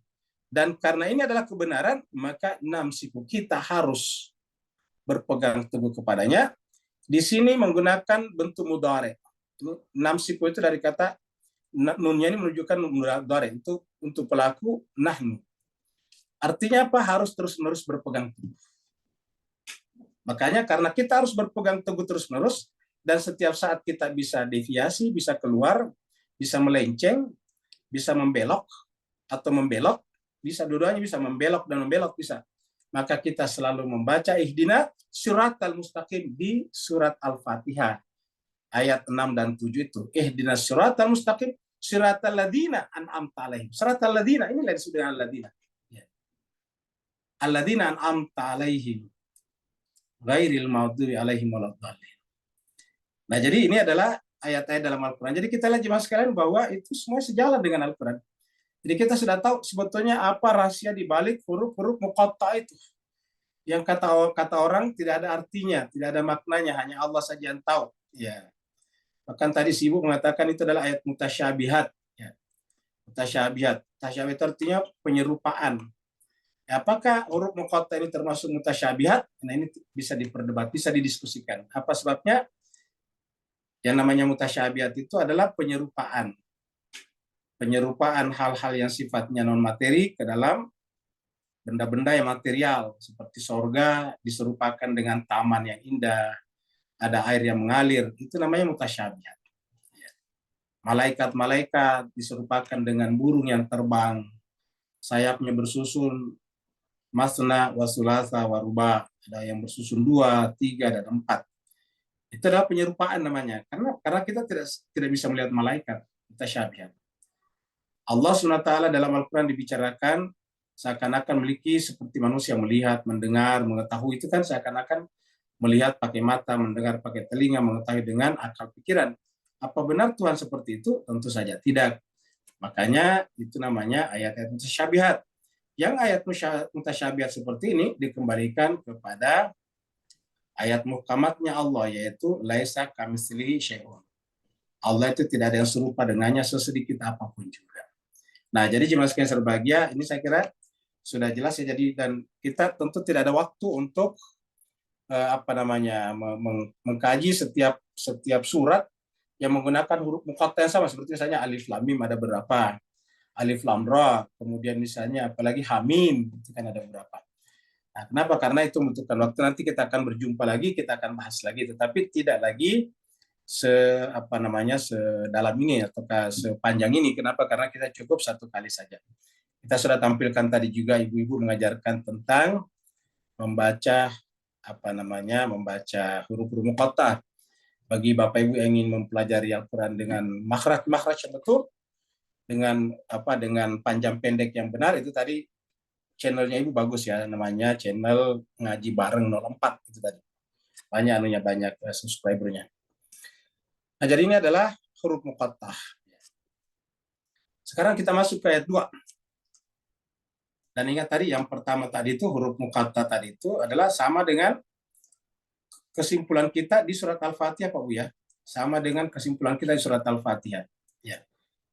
Dan karena ini adalah kebenaran, maka namsiku, kita harus berpegang teguh kepadanya. Di sini menggunakan bentuk mudhari. Namsiku itu dari kata nunnya ini menunjukkan mudhari. Itu untuk pelaku nahnu. Artinya apa? Harus terus-menerus berpegang teguh. Makanya karena kita harus berpegang teguh terus-menerus, dan setiap saat kita bisa deviasi, bisa keluar, bisa melenceng, bisa membelok, atau membelok, bisa dua-duanya, bisa membelok dan membelok bisa. Maka kita selalu membaca ihdina siratal mustaqim di surat Al-Fatihah. Ayat 6 dan 7 itu. Ihdina siratal mustaqim, siratal ladina an'amta alaihim. Siratal ladina, ini disebut dengan ladina. Alladzina an'amta alaihim. Ghairil maghdubi alaihim waladdallin. Nah, jadi ini adalah ayat-ayat dalam Al-Quran. Jadi kita lihat jemaah sekalian bahwa itu semua sejalan dengan Al-Quran. Jadi kita sudah tahu sebetulnya apa rahasia di balik huruf-huruf muqatta itu. Yang kata orang tidak ada artinya, tidak ada maknanya, hanya Allah saja yang tahu. Ya. Bahkan tadi Sibuk mengatakan itu adalah ayat mutasyabihat. Ya. Mutasyabihat. Mutasyabihat itu artinya penyerupaan. Ya, apakah huruf muqatta ini termasuk mutasyabihat? Nah, ini bisa diperdebat, bisa didiskusikan. Apa sebabnya? Yang namanya mutasyabihat itu adalah penyerupaan. Penyerupaan hal-hal yang sifatnya non-materi ke dalam benda-benda yang material. Seperti sorga diserupakan dengan taman yang indah, ada air yang mengalir. Itu namanya mutasyabihat. Malaikat-malaikat diserupakan dengan burung yang terbang. Sayapnya bersusun, masna, wasulasa, waruba. Ada yang bersusun 2, 3, dan 4. Itu adalah penyerupaan namanya. Karena kita tidak bisa melihat malaikat. Mutasyabihat. Allah SWT dalam Al-Quran dibicarakan seakan-akan memiliki seperti manusia melihat, mendengar, mengetahui. Itu kan seakan-akan melihat pakai mata, mendengar pakai telinga, mengetahui dengan akal pikiran. Apa benar Tuhan seperti itu? Tentu saja tidak. Makanya itu namanya ayat-ayat mutasyabihat. Yang ayat mutasyabihat seperti ini dikembalikan kepada ayat muhkamatnya Allah, yaitu laisa kamitslihi syai'un. Allah itu tidak ada yang serupa dengannya sesedikit apapun juga. Nah, jadi jemaah sekalian berbahagia, ini saya kira sudah jelas ya. Jadi dan kita tentu tidak ada waktu untuk mengkaji setiap surat yang menggunakan huruf muqatta yang sama, seperti misalnya alif lam mim ada berapa, alif lam ra, kemudian misalnya apalagi hamim, itu kan ada berapa. Nah, kenapa? Karena itu membutuhkan waktu. Nanti kita akan berjumpa lagi, kita akan bahas lagi, tetapi tidak lagi sedalam ini atau sepanjang ini. Kenapa? Karena kita cukup satu kali saja. Kita sudah tampilkan tadi juga ibu-ibu mengajarkan tentang membaca membaca huruf-huruf muqatta. Bagi Bapak Ibu yang ingin mempelajari Al-Quran dengan makhraj yang betul, dengan panjang pendek yang benar, itu tadi channelnya Ibu bagus ya, namanya channel Ngaji Bareng 04 itu tadi. Banyak subscribernya. Nah, jadi ini adalah huruf muqattah. Sekarang kita masuk ke ayat 2. Dan ingat tadi yang pertama tadi itu huruf muqatta tadi itu adalah sama dengan kesimpulan kita di surat Al-Fatihah Pak Bu ya. Sama dengan kesimpulan kita di surat Al-Fatihah. Ya.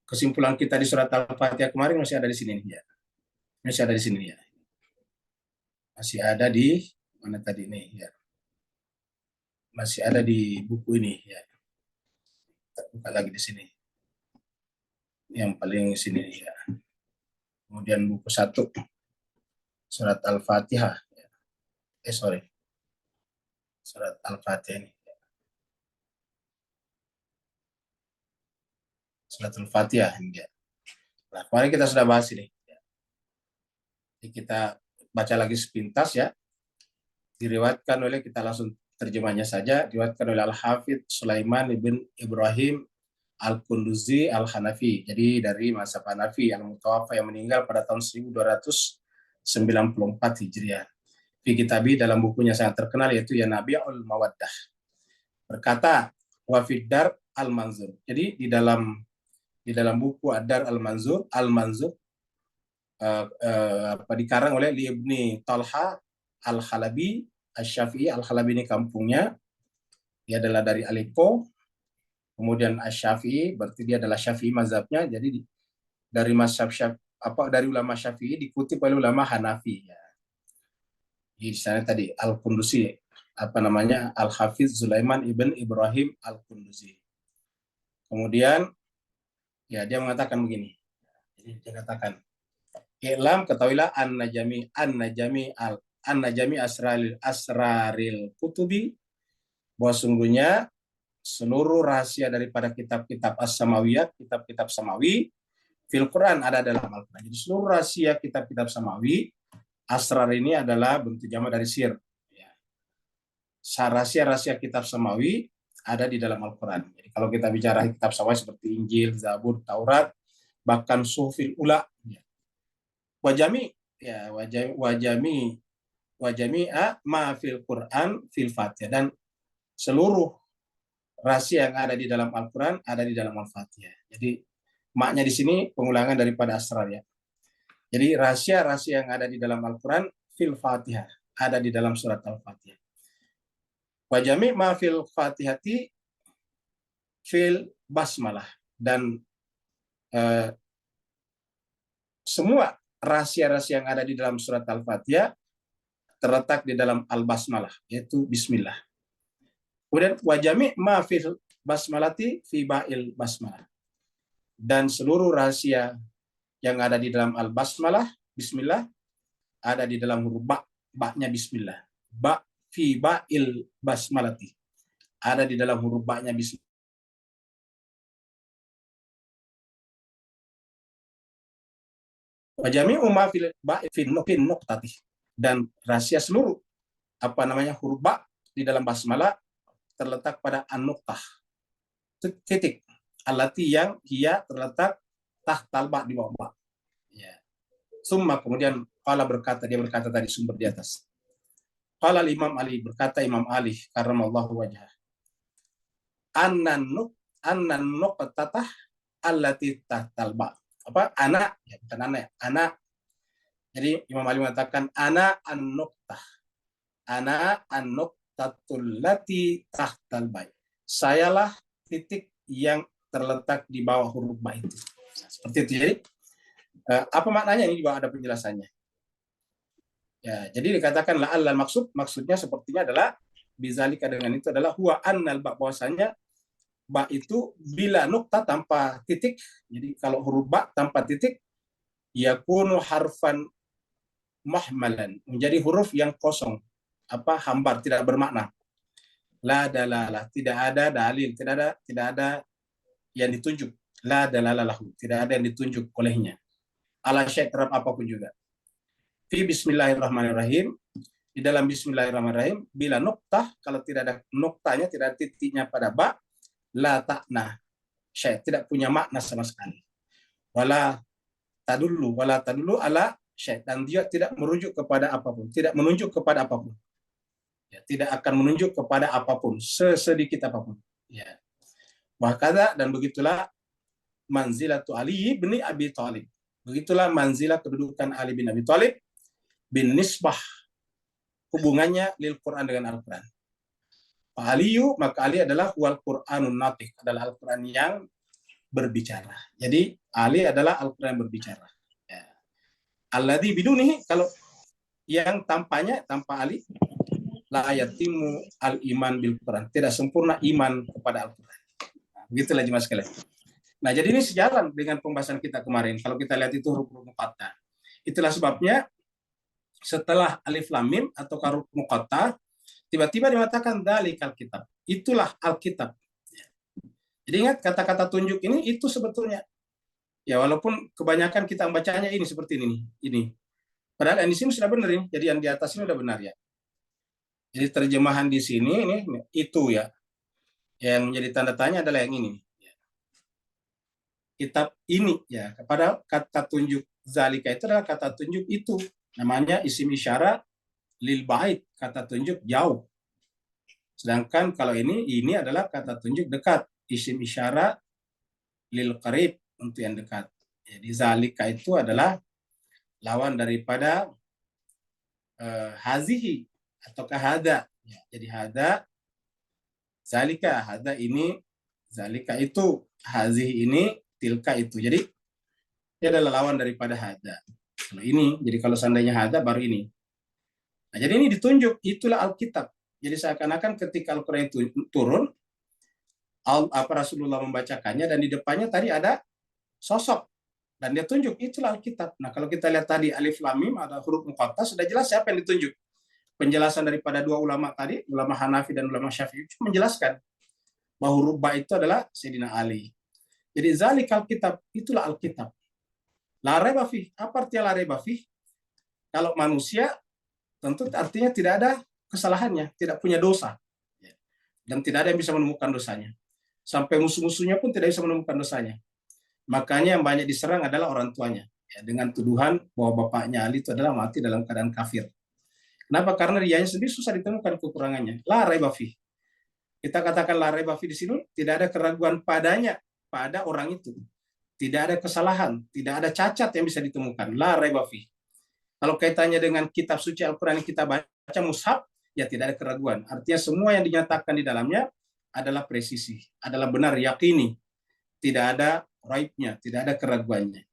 Kesimpulan kita di surat Al-Fatihah kemarin masih ada di sini nih ya. Masih ada di sini ya. Masih ada di mana tadi nih ya. Masih ada di buku ini ya. Kita buka lagi di sini. Yang paling sini ya. Kemudian buku 1 surat Al-Fatihah. Sorry. Surat Al-Fatihah ini. Surat Al-Fatihah ini dia. Nah, kemarin kita sudah bahas ini. Jadi kita baca lagi sepintas ya. Diriwayatkan oleh, kita langsung terjemahnya saja, diriwayatkan oleh Al-Hafidz Sulaiman ibn Ibrahim Al-Kunduzi Al-Hanafi. Jadi dari mazhab Hanafi Al-Mutawaffa yang meninggal pada tahun 1294 Hijriah. Fi kitabi, dalam bukunya sangat terkenal yaitu Ya Nabi'ul Mawaddah. Berkata wa fiddar al-manzur. Jadi di dalam buku Ad-Dar al-Manzur dikarang oleh Ibni Talha Al-Halabi Asy-Syafi'i. Al-Halabi ini kampungnya, dia adalah dari Aleppo. Kemudian Asy-Syafi'i berarti dia adalah Syafi'i mazhabnya. Jadi dari mazhab dari ulama Syafi'i dikutip oleh ulama Hanafi ya. Di sana tadi Al-Kunduzi Al-Hafidz Sulaiman ibn Ibrahim Al-Kunduzi. Kemudian ya dia mengatakan begini. Jadi dia katakan, "I'lam, ketahuilah an-najami asraril kutubi, bahwa sungguhnya seluruh rahasia daripada kitab-kitab as-samawiyat, kitab-kitab samawi, fil Quran, ada dalam Al-Quran." Jadi seluruh rahasia kitab-kitab samawi, asrar ini adalah bentuk jamak dari sir. Rahasia-rahasia kitab samawi ada di dalam Al-Quran. Jadi kalau kita bicara kitab samawi seperti Injil, Zabur, Taurat, bahkan Suhufil Ula, wajami'a ma fil Quran fil Fatihah, dan seluruh rahasia yang ada di dalam Al-Quran ada di dalam Al-Fatihah. Jadi maknya di sini pengulangan daripada asrar ya. Jadi rahasia-rahasia yang ada di dalam Al-Quran fil Fatihah, ada di dalam surat Al-Fatihah. Wajami ma fil Fatihati fil basmalah, dan semua rahasia-rahasia yang ada di dalam surat Al-Fatihah terletak di dalam Al-Basmalah, yaitu Bismillah. Kemudian wajami ma fil basmalati fi ba'il basmalah, dan seluruh rahasia yang ada di dalam Al-Basmalah, Bismillah, ada di dalam huruf ba-nya Bismillah. Ba fi ba'il basmalati, ada di dalam huruf ba-nya Bismillah. Wajami'u ma fil ba'i fin nuqtati, dan rahasia seluruh huruf ba di dalam basmalah terletak pada an-nuqtah, titik, allati yang dia terletak tahtal ba, di bawah ba. Ya. Summa, kemudian dia berkata tadi sumber di atas. Qala Imam Ali, berkata Imam Ali karramallahu wajhah, annan nuqtatah allati tahtal ba. Anak, ya bukan anak, anak. Jadi Imam Ali mengatakan ana an-nuqtah, ana an-nuqtatul lati tahtal ba. Sayalah titik yang terletak di bawah huruf ba itu. Nah, seperti itu. Jadi apa maknanya, ini juga ada penjelasannya. Ya, jadi dikatakan la'allal maksudnya sepertinya adalah bizalika, dengan itu adalah huwa annal ba, bahwasanya ba itu bila nukta, tanpa titik. Jadi kalau huruf ba tanpa titik, yakunu harfan muhmalan, menjadi huruf yang kosong, hambar, tidak bermakna. La dalalah, tidak ada dalil, tidak ada yang ditunjuk. La dalalalahu, tidak ada yang ditunjuk olehnya. Ala syai' terhadap apapun juga. Fi bismillahirrahmanirrahim, di dalam bismillahirrahmanirrahim, bila nuktah, kalau tidak ada nuktanya, tidak ada titiknya pada ba, la ta'na syai', tidak punya makna sama sekali. Wala tadullu ala syai', dan dia tidak merujuk kepada apapun, tidak menunjuk kepada apapun. Ya, tidak akan menunjuk kepada apapun, sesedikit apapun. Ya. Wahkadha, dan begitulah manzilatu Ali bin Abi Thalib. Begitulah manzilah kedudukan Ali bin Abi Thalib bin nisbah, hubungannya lil Quran dengan Al-Quran. Aliyu, maka Ali adalah wal Quranun natik, adalah Al-Quran yang berbicara. Jadi Ali adalah Al-Quran yang berbicara. Ya. Alladzi bidunihi, kalau yang tanpa Ali, la yatimu al-iman bil Quran, tidak sempurna iman kepada Al-Quran. Nah, begitulah jemaah sekalian. Nah, jadi ini sejalan dengan pembahasan kita kemarin. Kalau kita lihat itu huruf muqatta. Itulah sebabnya setelah alif lam mim atau huruf muqatta, tiba-tiba dimatakan dzalikal kitab. Itulah Alkitab. Jadi ingat kata-kata tunjuk ini itu sebetulnya. Ya, walaupun kebanyakan kita membacanya ini seperti ini. Padahal yang di sini sudah benar ini. Jadi yang di atas ini sudah benar ya. Jadi terjemahan di sini ini itu ya. Yang menjadi tanda tanya adalah yang ini. Kitab ini ya, kepada kata tunjuk zalika itu adalah kata tunjuk itu, namanya isim isyara lil bait, kata tunjuk jauh. Sedangkan kalau ini adalah kata tunjuk dekat, isim isyara lil qarib, untuk yang dekat. Jadi zalika itu adalah lawan daripada hazihi atau hada ya. Jadi hada, zalika, hada ini, zalika itu, hazihi ini, tilka itu. Jadi dia adalah lawan daripada hada. Kalau ini, jadi kalau seandainya hada baru ini. Nah, jadi ini ditunjuk, itulah Alkitab. Jadi seakan-akan ketika Al-Quran itu turun, Rasulullah membacakannya dan di depannya tadi ada sosok dan dia tunjuk, itulah Alkitab. Nah, kalau kita lihat tadi alif lam mim ada huruf muqatta, sudah jelas siapa yang ditunjuk. Penjelasan daripada dua ulama tadi, ulama Hanafi dan ulama Syafi'i menjelaskan bahwa huruf ba itu adalah Sayyidina Ali. Jadi zalikal kitab, itulah Alkitab. La raiba fih. Apa artinya la raiba fih? Kalau manusia tentu artinya tidak ada kesalahannya, tidak punya dosa. Dan tidak ada yang bisa menemukan dosanya. Sampai musuh-musuhnya pun tidak bisa menemukan dosanya. Makanya yang banyak diserang adalah orang tuanya. Ya, dengan tuduhan bahwa bapaknya Ali itu adalah mati dalam keadaan kafir. Kenapa? Karena dianya sendiri susah ditemukan kekurangannya. La raiba fih. Kita katakan la raiba fih di sini, tidak ada keraguan padanya, pada orang itu. Tidak ada kesalahan, tidak ada cacat yang bisa ditemukan. La raiba fih. Kalau kaitannya dengan kitab suci Al-Quran yang kita baca, mushaf, ya tidak ada keraguan. Artinya semua yang dinyatakan di dalamnya adalah presisi, adalah benar, yakini. Tidak ada raibnya, tidak ada keraguannya.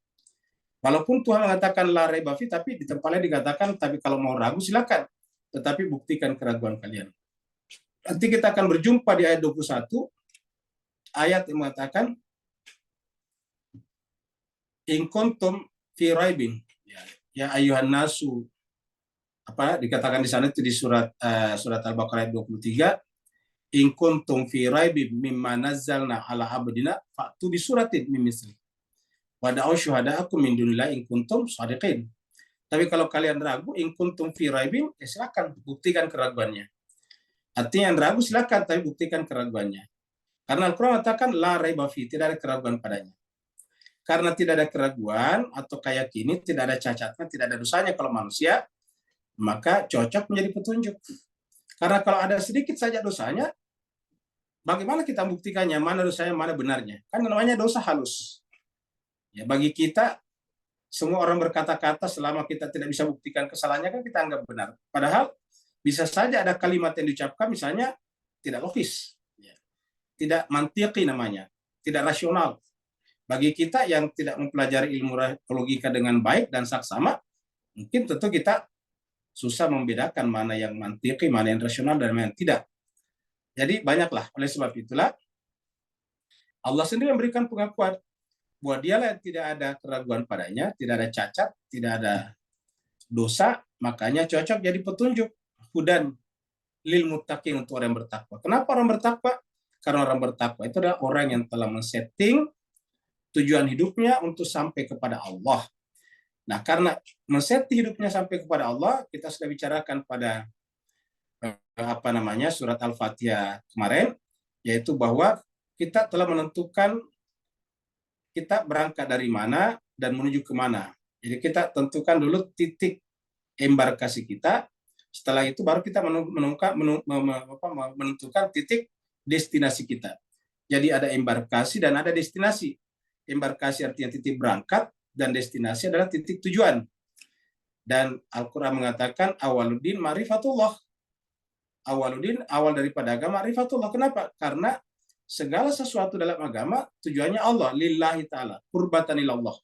Walaupun Tuhan mengatakan la raiba fi, tapi di tempat lain dikatakan, tapi kalau mau ragu silakan, tetapi buktikan keraguan kalian. Nanti kita akan berjumpa di ayat 21, ayat yang mengatakan in kuntum fi raibin, ya ayuhan nasu, apa dikatakan di sana itu di surat Al-Baqarah ayat 23, in kuntum fi raibin mimma nazzalna ala abdina fa'tu bi suratin min misli wada'u syuhada'akum min dunillahi in kuntum shadiqin. Tapi kalau kalian ragu, in kuntum fi raibin, ya silakan buktikan keraguannya. Artinya yang ragu silakan, tapi buktikan keraguannya. Karena Al-Quran mengatakan la raiba fi, tidak ada keraguan padanya. Karena tidak ada keraguan atau kayak gini, tidak ada cacatnya, tidak ada dosanya kalau manusia, maka cocok menjadi petunjuk. Karena kalau ada sedikit saja dosanya, bagaimana kita buktikannya, mana dosanya, mana benarnya? Kan namanya dosa halus. Ya, bagi kita, semua orang berkata-kata selama kita tidak bisa buktikan kesalahannya, kan kita anggap benar. Padahal bisa saja ada kalimat yang diucapkan misalnya tidak logis, ya. Tidak mantiki namanya, tidak rasional. Bagi kita yang tidak mempelajari ilmu logika dengan baik dan saksama, mungkin tentu kita susah membedakan mana yang mantiki, mana yang rasional, dan mana yang tidak. Jadi banyaklah. Oleh sebab itulah Allah sendiri memberikan pengakuan bahwa dialah yang tidak ada keraguan padanya, tidak ada cacat, tidak ada dosa, makanya cocok jadi petunjuk. Hudan lil muttaqin, untuk orang yang bertakwa. Kenapa orang bertakwa? Karena orang bertakwa itu adalah orang yang telah men-setting tujuan hidupnya untuk sampai kepada Allah. Nah, karena men-setting hidupnya sampai kepada Allah, kita sudah bicarakan pada surat Al-Fatihah kemarin, yaitu bahwa kita telah menentukan kita berangkat dari mana dan menuju ke mana. Jadi kita tentukan dulu titik embarkasi kita. Setelah itu baru kita menentukan titik destinasi kita. Jadi ada embarkasi dan ada destinasi. Embarkasi artinya titik berangkat, dan destinasi adalah titik tujuan. Dan Al-Quran mengatakan awaluddin ma'rifatullah. Awaluddin, awal daripada agama ma'rifatullah. Kenapa? Karena segala sesuatu dalam agama tujuannya Allah, lillahi ta'ala, qurbatan ilallah.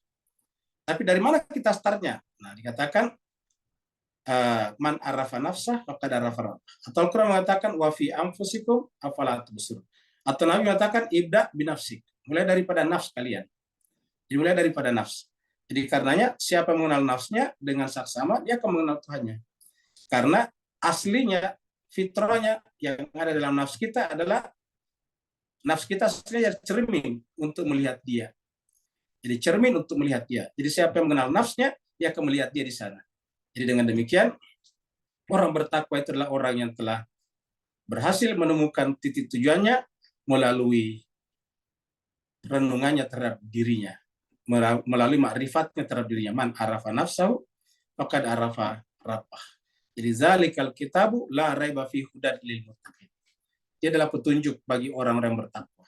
Tapi dari mana kita startnya? Nah, dikatakan man arafa nafsah faqad arafa rabbah. Atau Al-Quran mengatakan wa fi anfusikum afala tubsirun. Atau Nabi mengatakan ibda binafsik. Mulai daripada nafs kalian. Jadi mulai daripada nafs. Jadi karenanya siapa mengenal nafsnya dengan saksama dia akan mengenal Tuhannya. Karena aslinya, fitrahnya yang ada dalam nafs kita adalah nafs kita aslinya cermin untuk melihat dia. Jadi cermin untuk melihat dia. Jadi siapa yang mengenal nafsnya, dia akan melihat dia di sana. Jadi dengan demikian, orang bertakwa itu adalah orang yang telah berhasil menemukan titik tujuannya melalui renungannya terhadap dirinya. Melalui ma'rifatnya terhadap dirinya. Man arafa nafsahu faqad arafa rabbah. Jadi zalikal kitabu la raiba fi hudan lil muttaqin. Dia adalah petunjuk bagi orang-orang bertakwa.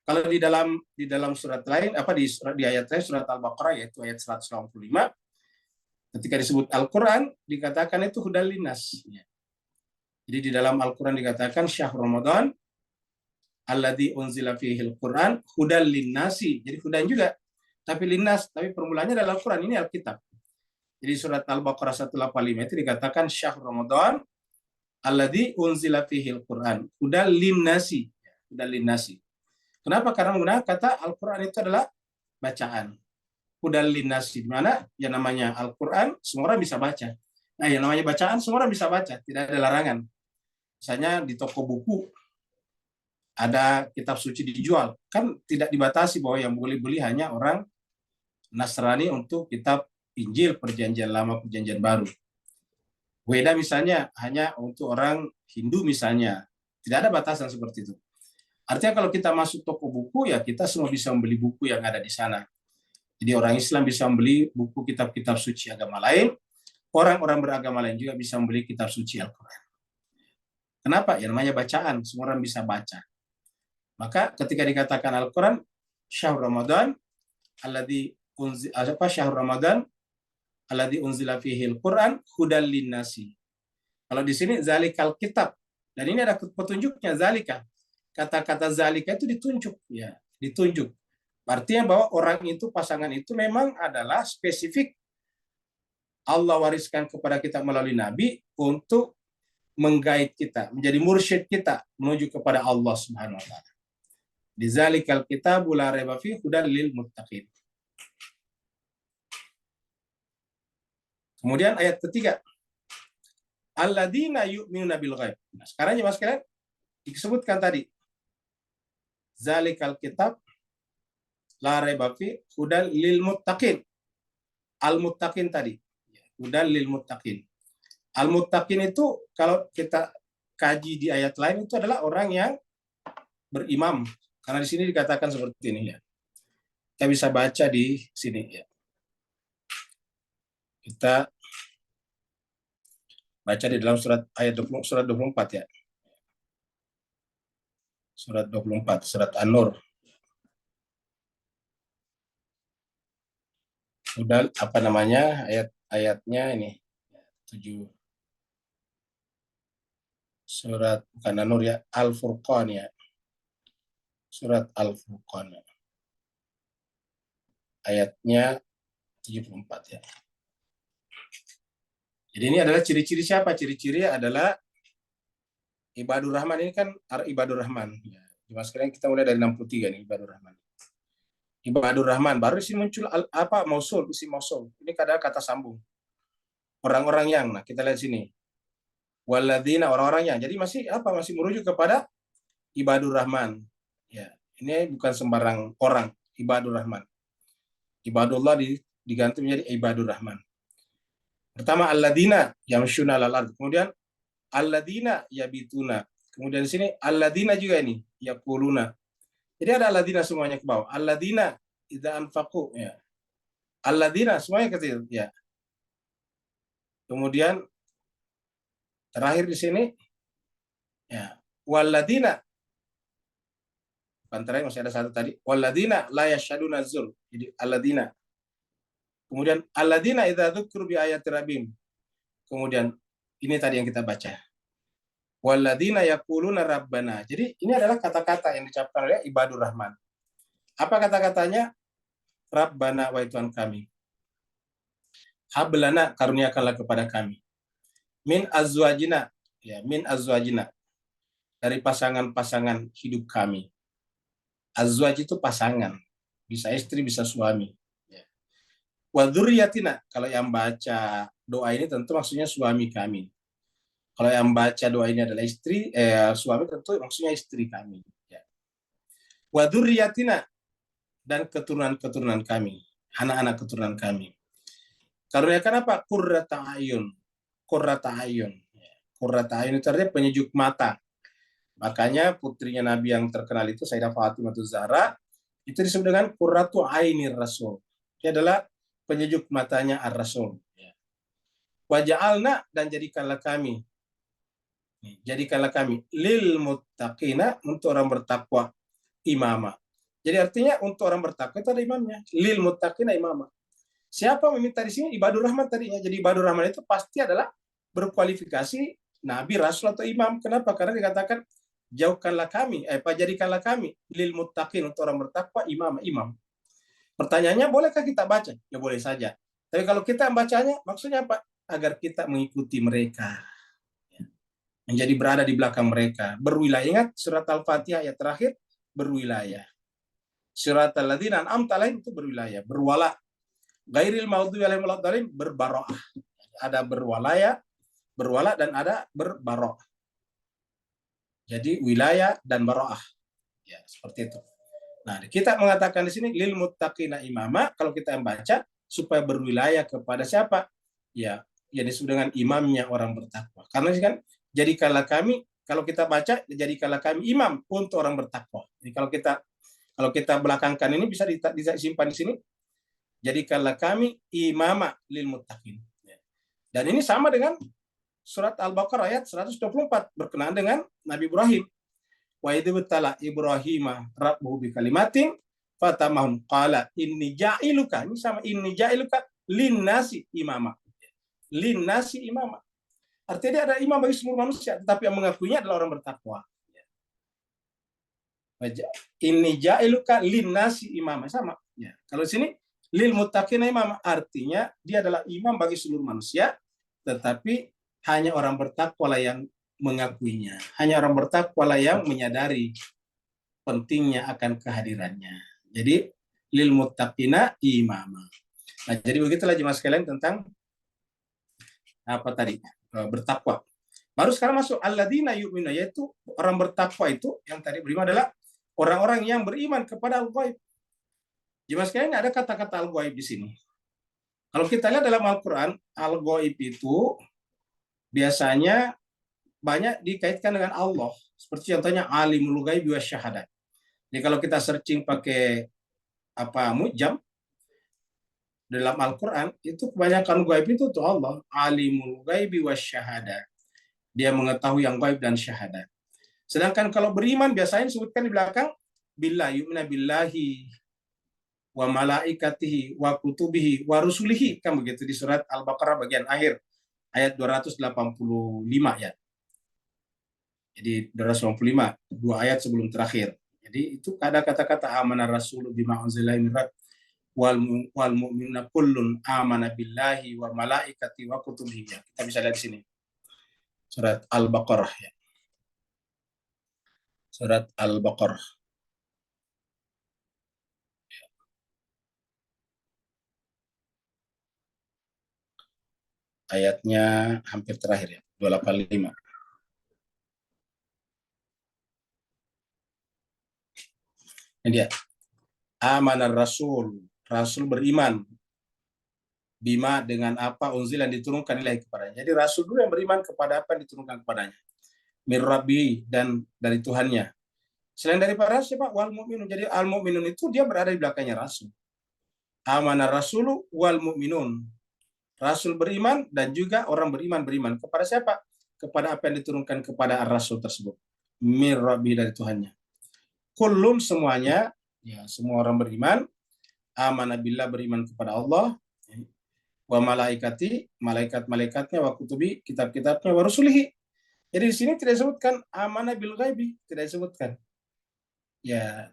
Kalau di dalam surat lain di ayat lain surat Al-Baqarah yaitu ayat 185 ketika disebut Al-Qur'an dikatakan itu hudal linnas. Jadi di dalam Al-Qur'an dikatakan syahrul Ramadan alladzi unzila fihil Qur'an hudal linnasi. Jadi hudan juga tapi linnas, tapi permulanya adalah Al-Quran, ini Alkitab. Jadi surat Al-Baqarah 185 itu dikatakan syahrul Ramadan alladzi unzila fihil Qur'an hudal linnasi. Hudal linnasi. Kenapa? Karena menggunakan kata Al-Quran itu adalah bacaan. Hudal linnasi, di mana yang namanya Al-Quran semua orang bisa baca. Nah, yang namanya bacaan semua orang bisa baca, tidak ada larangan. Misalnya di toko buku ada kitab suci dijual, kan tidak dibatasi bahwa yang boleh beli hanya orang Nasrani untuk kitab Injil Perjanjian Lama Perjanjian Baru. Weda misalnya hanya untuk orang Hindu misalnya. Tidak ada batasan seperti itu. Artinya kalau kita masuk toko buku ya kita semua bisa membeli buku yang ada di sana. Jadi orang Islam bisa membeli buku kitab-kitab suci agama lain, orang-orang beragama lain juga bisa membeli kitab suci Al-Quran. Kenapa? Ya namanya bacaan, semua orang bisa baca. Maka ketika dikatakan Al-Quran syahrul Ramadan alladzi syahrul Ramadan alladzi unzila fihil Qur'an hudal linnasi. Kalau di sini zalikal kitab dan ini ada petunjuknya zalika. Kata-kata zalika itu ditunjuk ya, ditunjuk. Artinya bahwa orang itu pasangan itu memang adalah spesifik Allah wariskan kepada kita melalui nabi untuk menggait kita, menjadi mursyid kita menuju kepada Allah Subhanahu wa taala. Di zalikal kitabu la raiba fihi hudal lil muttaqin. Kemudian ayat ketiga. Alladzina yu'minuna bil ghaib. Nah, sekarang Mas sekalian disebutkan tadi. Zalikal kitab la raiba fi hudal lil muttaqin. Al muttaqin tadi. Hudal lil muttaqin. Al muttaqin itu kalau kita kaji di ayat lain itu adalah orang yang berimam. Karena di sini dikatakan seperti ini ya. Kita bisa baca di sini ya. Kita baca di dalam surat 24 ya. Surat 24, surat An-Nur. Udah apa namanya? Ayatnya ini 7. Surat bukan An-Nur ya, Al-Furqan ya. Surat Al-Furqan. Ayatnya 74 ya. Jadi ini adalah ciri-ciri siapa? Ciri-ciri adalah Ibadur Rahman ini kan Ibadur Rahman. Ya. Cuma sekarang kita mulai dari 63 nih Ibadur Rahman. Ibadur Rahman baru sih muncul mausul, isim mausul. Ini kadang kata sambung. Orang-orang yang. Nah, kita lihat sini. Walladzina orang-orangnya. Jadi masih merujuk kepada Ibadur Rahman. Ya, ini bukan sembarang orang, Ibadur Rahman. Ibadullah diganti menjadi Ibadur Rahman. Pertama alladzina yamshuna 'alal ardh. Kemudian alladzina yabituna. Kemudian di sini alladzina juga ini yaquluna. Jadi ada alladzina semuanya ke bawah. Alladzina idza anfaqu ya. Alladzina semuanya kecil ya. Kemudian terakhir di sini ya walladzina. Terakhir masih ada satu tadi. Walladzina la yashhaduna zur. Jadi alladzina Kemudian alladzina idza dzukiru bi ayati rabbihim. Kemudian ini tadi yang kita baca. Walladzina yaquluna rabbana. Jadi ini adalah kata-kata yang diucapkan oleh ibadur rahman. Apa kata-katanya? Rabbana, wahai Tuhan kami. Hablana, karuniakanlah kepada kami. Min azwajina, ya, min azwajina. Dari pasangan-pasangan hidup kami. Azwaj itu pasangan. Bisa istri, bisa suami. Ya. Wa dzurriyyatina, kalau yang baca doa ini tentu maksudnya suami kami. Kalau yang baca doa ini adalah istri, suami tentu maksudnya istri kami. Ya. Wa dzurriyyatina, dan keturunan-keturunan kami. Anak-anak keturunan kami. Karuniakan apa? Qurrata ayun. Qurrata ayun. Qurrata ayun itu artinya penyejuk mata. Makanya putrinya Nabi yang terkenal itu Sayyidah Fatimah Zahra itu disebut dengan Qurratu ainir Rasul. Dia adalah penyejuk matanya Ar-Rasul. Waja'alna, dan jadikanlah kami. Jadikanlah kami lil muttaqina, untuk orang bertakwa, imama. Jadi artinya untuk orang bertakwa itu ada imamnya. Lil muttaqina imama. Siapa meminta di sini? Ibadur Rahman tadinya. Jadi Ibadur Rahman itu pasti adalah berkualifikasi Nabi, Rasul atau Imam. Kenapa? Karena dikatakan jauhkanlah kami, jadikanlah kami lil muttaqin, untuk orang bertakwa, imam. Pertanyaannya, bolehkah kita baca? Ya boleh saja. Tapi kalau kita membacanya, maksudnya apa? Agar kita mengikuti mereka. Menjadi berada di belakang mereka. Berwilayah. Ingat surat Al-Fatihah ayat terakhir, berwilayah. Surat Al-Ladzina an'amta alaihim itu berwilayah, berwala. Ghairil maghdubi alaihim waladdallin, berbaroah. Ada berwala dan ada berbaroah. Jadi wilayah dan baroah. Ya, seperti itu. Nah, kita mengatakan di sini lil muttaqina imama, kalau kita membaca supaya berwilayah kepada siapa? Ya, yang disebut dengan imamnya orang bertakwa. Karena kan jadikanlah kami, kalau kita baca jadikanlah kami imam untuk orang bertakwa. Jadi kalau kita belakangkan ini bisa disimpan di sini. Jadikanlah kami imama lil muttaqin. Dan ini sama dengan surat Al-Baqarah ayat 124 berkenaan dengan Nabi Ibrahim. Wa idh ibtala Ibrahima rabbuhu bikalimatin fatamahum qala inni ja'iluka, ini sama inni ja'iluka linnasi imama. Linnasi imama. Artinya dia ada imam bagi seluruh manusia, tetapi yang mengakuinya adalah orang bertakwa. Inni ja'iluka linnasi imama, sama. Ya. Kalau sini lil muttaqina imam, artinya dia adalah imam bagi seluruh manusia, tetapi hanya orang bertakwa lah yang mengakuinya. Hanya orang bertakwa lah yang menyadari pentingnya akan kehadirannya. Jadi lil muttaqina imama. Nah, jadi begitulah jemaah sekalian tentang apa tadi? Bertakwa. Baru sekarang masuk alladzina yu'minuna, yaitu orang bertakwa itu yang tadi beriman adalah orang-orang yang beriman kepada al-ghaib. Jemaah sekalian, ada kata-kata al-ghaib di sini. Kalau kita lihat dalam Al-Quran, al-ghaib itu biasanya banyak dikaitkan dengan Allah. Seperti contohnya alimul ghaibi wasyahadat. Jadi kalau kita searching pakai mujam dalam Al-Quran, itu kebanyakan ghaib itu tuh Allah. Alimul ghaibi wasyahadat. Dia mengetahui yang ghaib dan syahadat. Sedangkan kalau beriman biasanya disebutkan di belakang billahi yu'mina billahi wa malaikatihi wa kutubihi wa rusulihi, kan begitu di surat Al-Baqarah bagian akhir ayat 285 ya. Jadi 285, 2 ayat sebelum terakhir. Jadi itu ada kata-kata amana rasulu bima unzila min rabb wal mu'minuna kullun amana billahi wa malaikatihi wa kutubihi. Ya, kita bisa lihat di sini. Surat Al-Baqarah ya. Surat Al-Baqarah. Ayatnya hampir terakhir ya, 285. Ini dia. Amanar Rasul. Rasul beriman. Bima, dengan apa unzil yang diturunkan ilahi kepadanya. Jadi Rasul dulu yang beriman kepada apa yang diturunkan kepadanya. Mir Rabbi, dan dari Tuhannya. Selain daripada siapa? Wal mu'minun. Jadi al mu'minun itu dia berada di belakangnya Rasul. Amanar Rasulu wal mu'minun. Rasul beriman dan juga orang beriman kepada siapa? Kepada apa yang diturunkan kepada Ar-Rasul tersebut. Mir Rabbi, dari Tuhannya. Kullum, semuanya, ya semua orang beriman. Amana billah, beriman kepada Allah. wa malaikati, malaikat-malaikatnya, wa kutubi, kitab-kitabnya, wa rusulihi. Jadi di sini tidak disebutkan amana bil ghaibi, tidak disebutkan. Ya,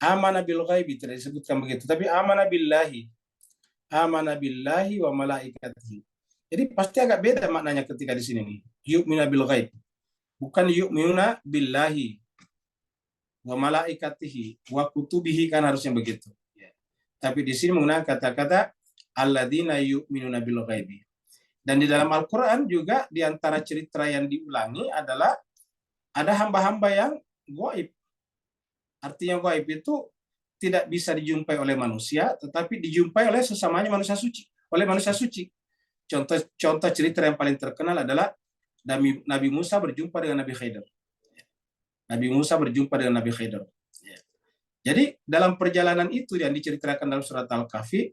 amana bil ghaibi tidak disebutkan begitu, tapi amana billahi wa malaikatihi. Jadi pasti agak beda maknanya ketika di sini nih. Yu'mina bil ghaib. Bukan yu'mina billahi wa malaikatihi wa kutubihi, kan harusnya begitu. Ya. Tapi di sini menggunakan kata-kata alladzina yu'minuna bil ghaibi. Dan di dalam Al-Qur'an juga di antara cerita yang diulangi adalah ada hamba-hamba yang gaib. Artinya gaib itu tidak bisa dijumpai oleh manusia, tetapi dijumpai oleh sesamanya manusia suci, oleh manusia suci. Contoh cerita yang paling terkenal adalah Nabi Musa berjumpa dengan Nabi Khidir. Nabi Musa berjumpa dengan Nabi Khidir. Jadi dalam perjalanan itu yang diceritakan dalam surat Al-Kahfi,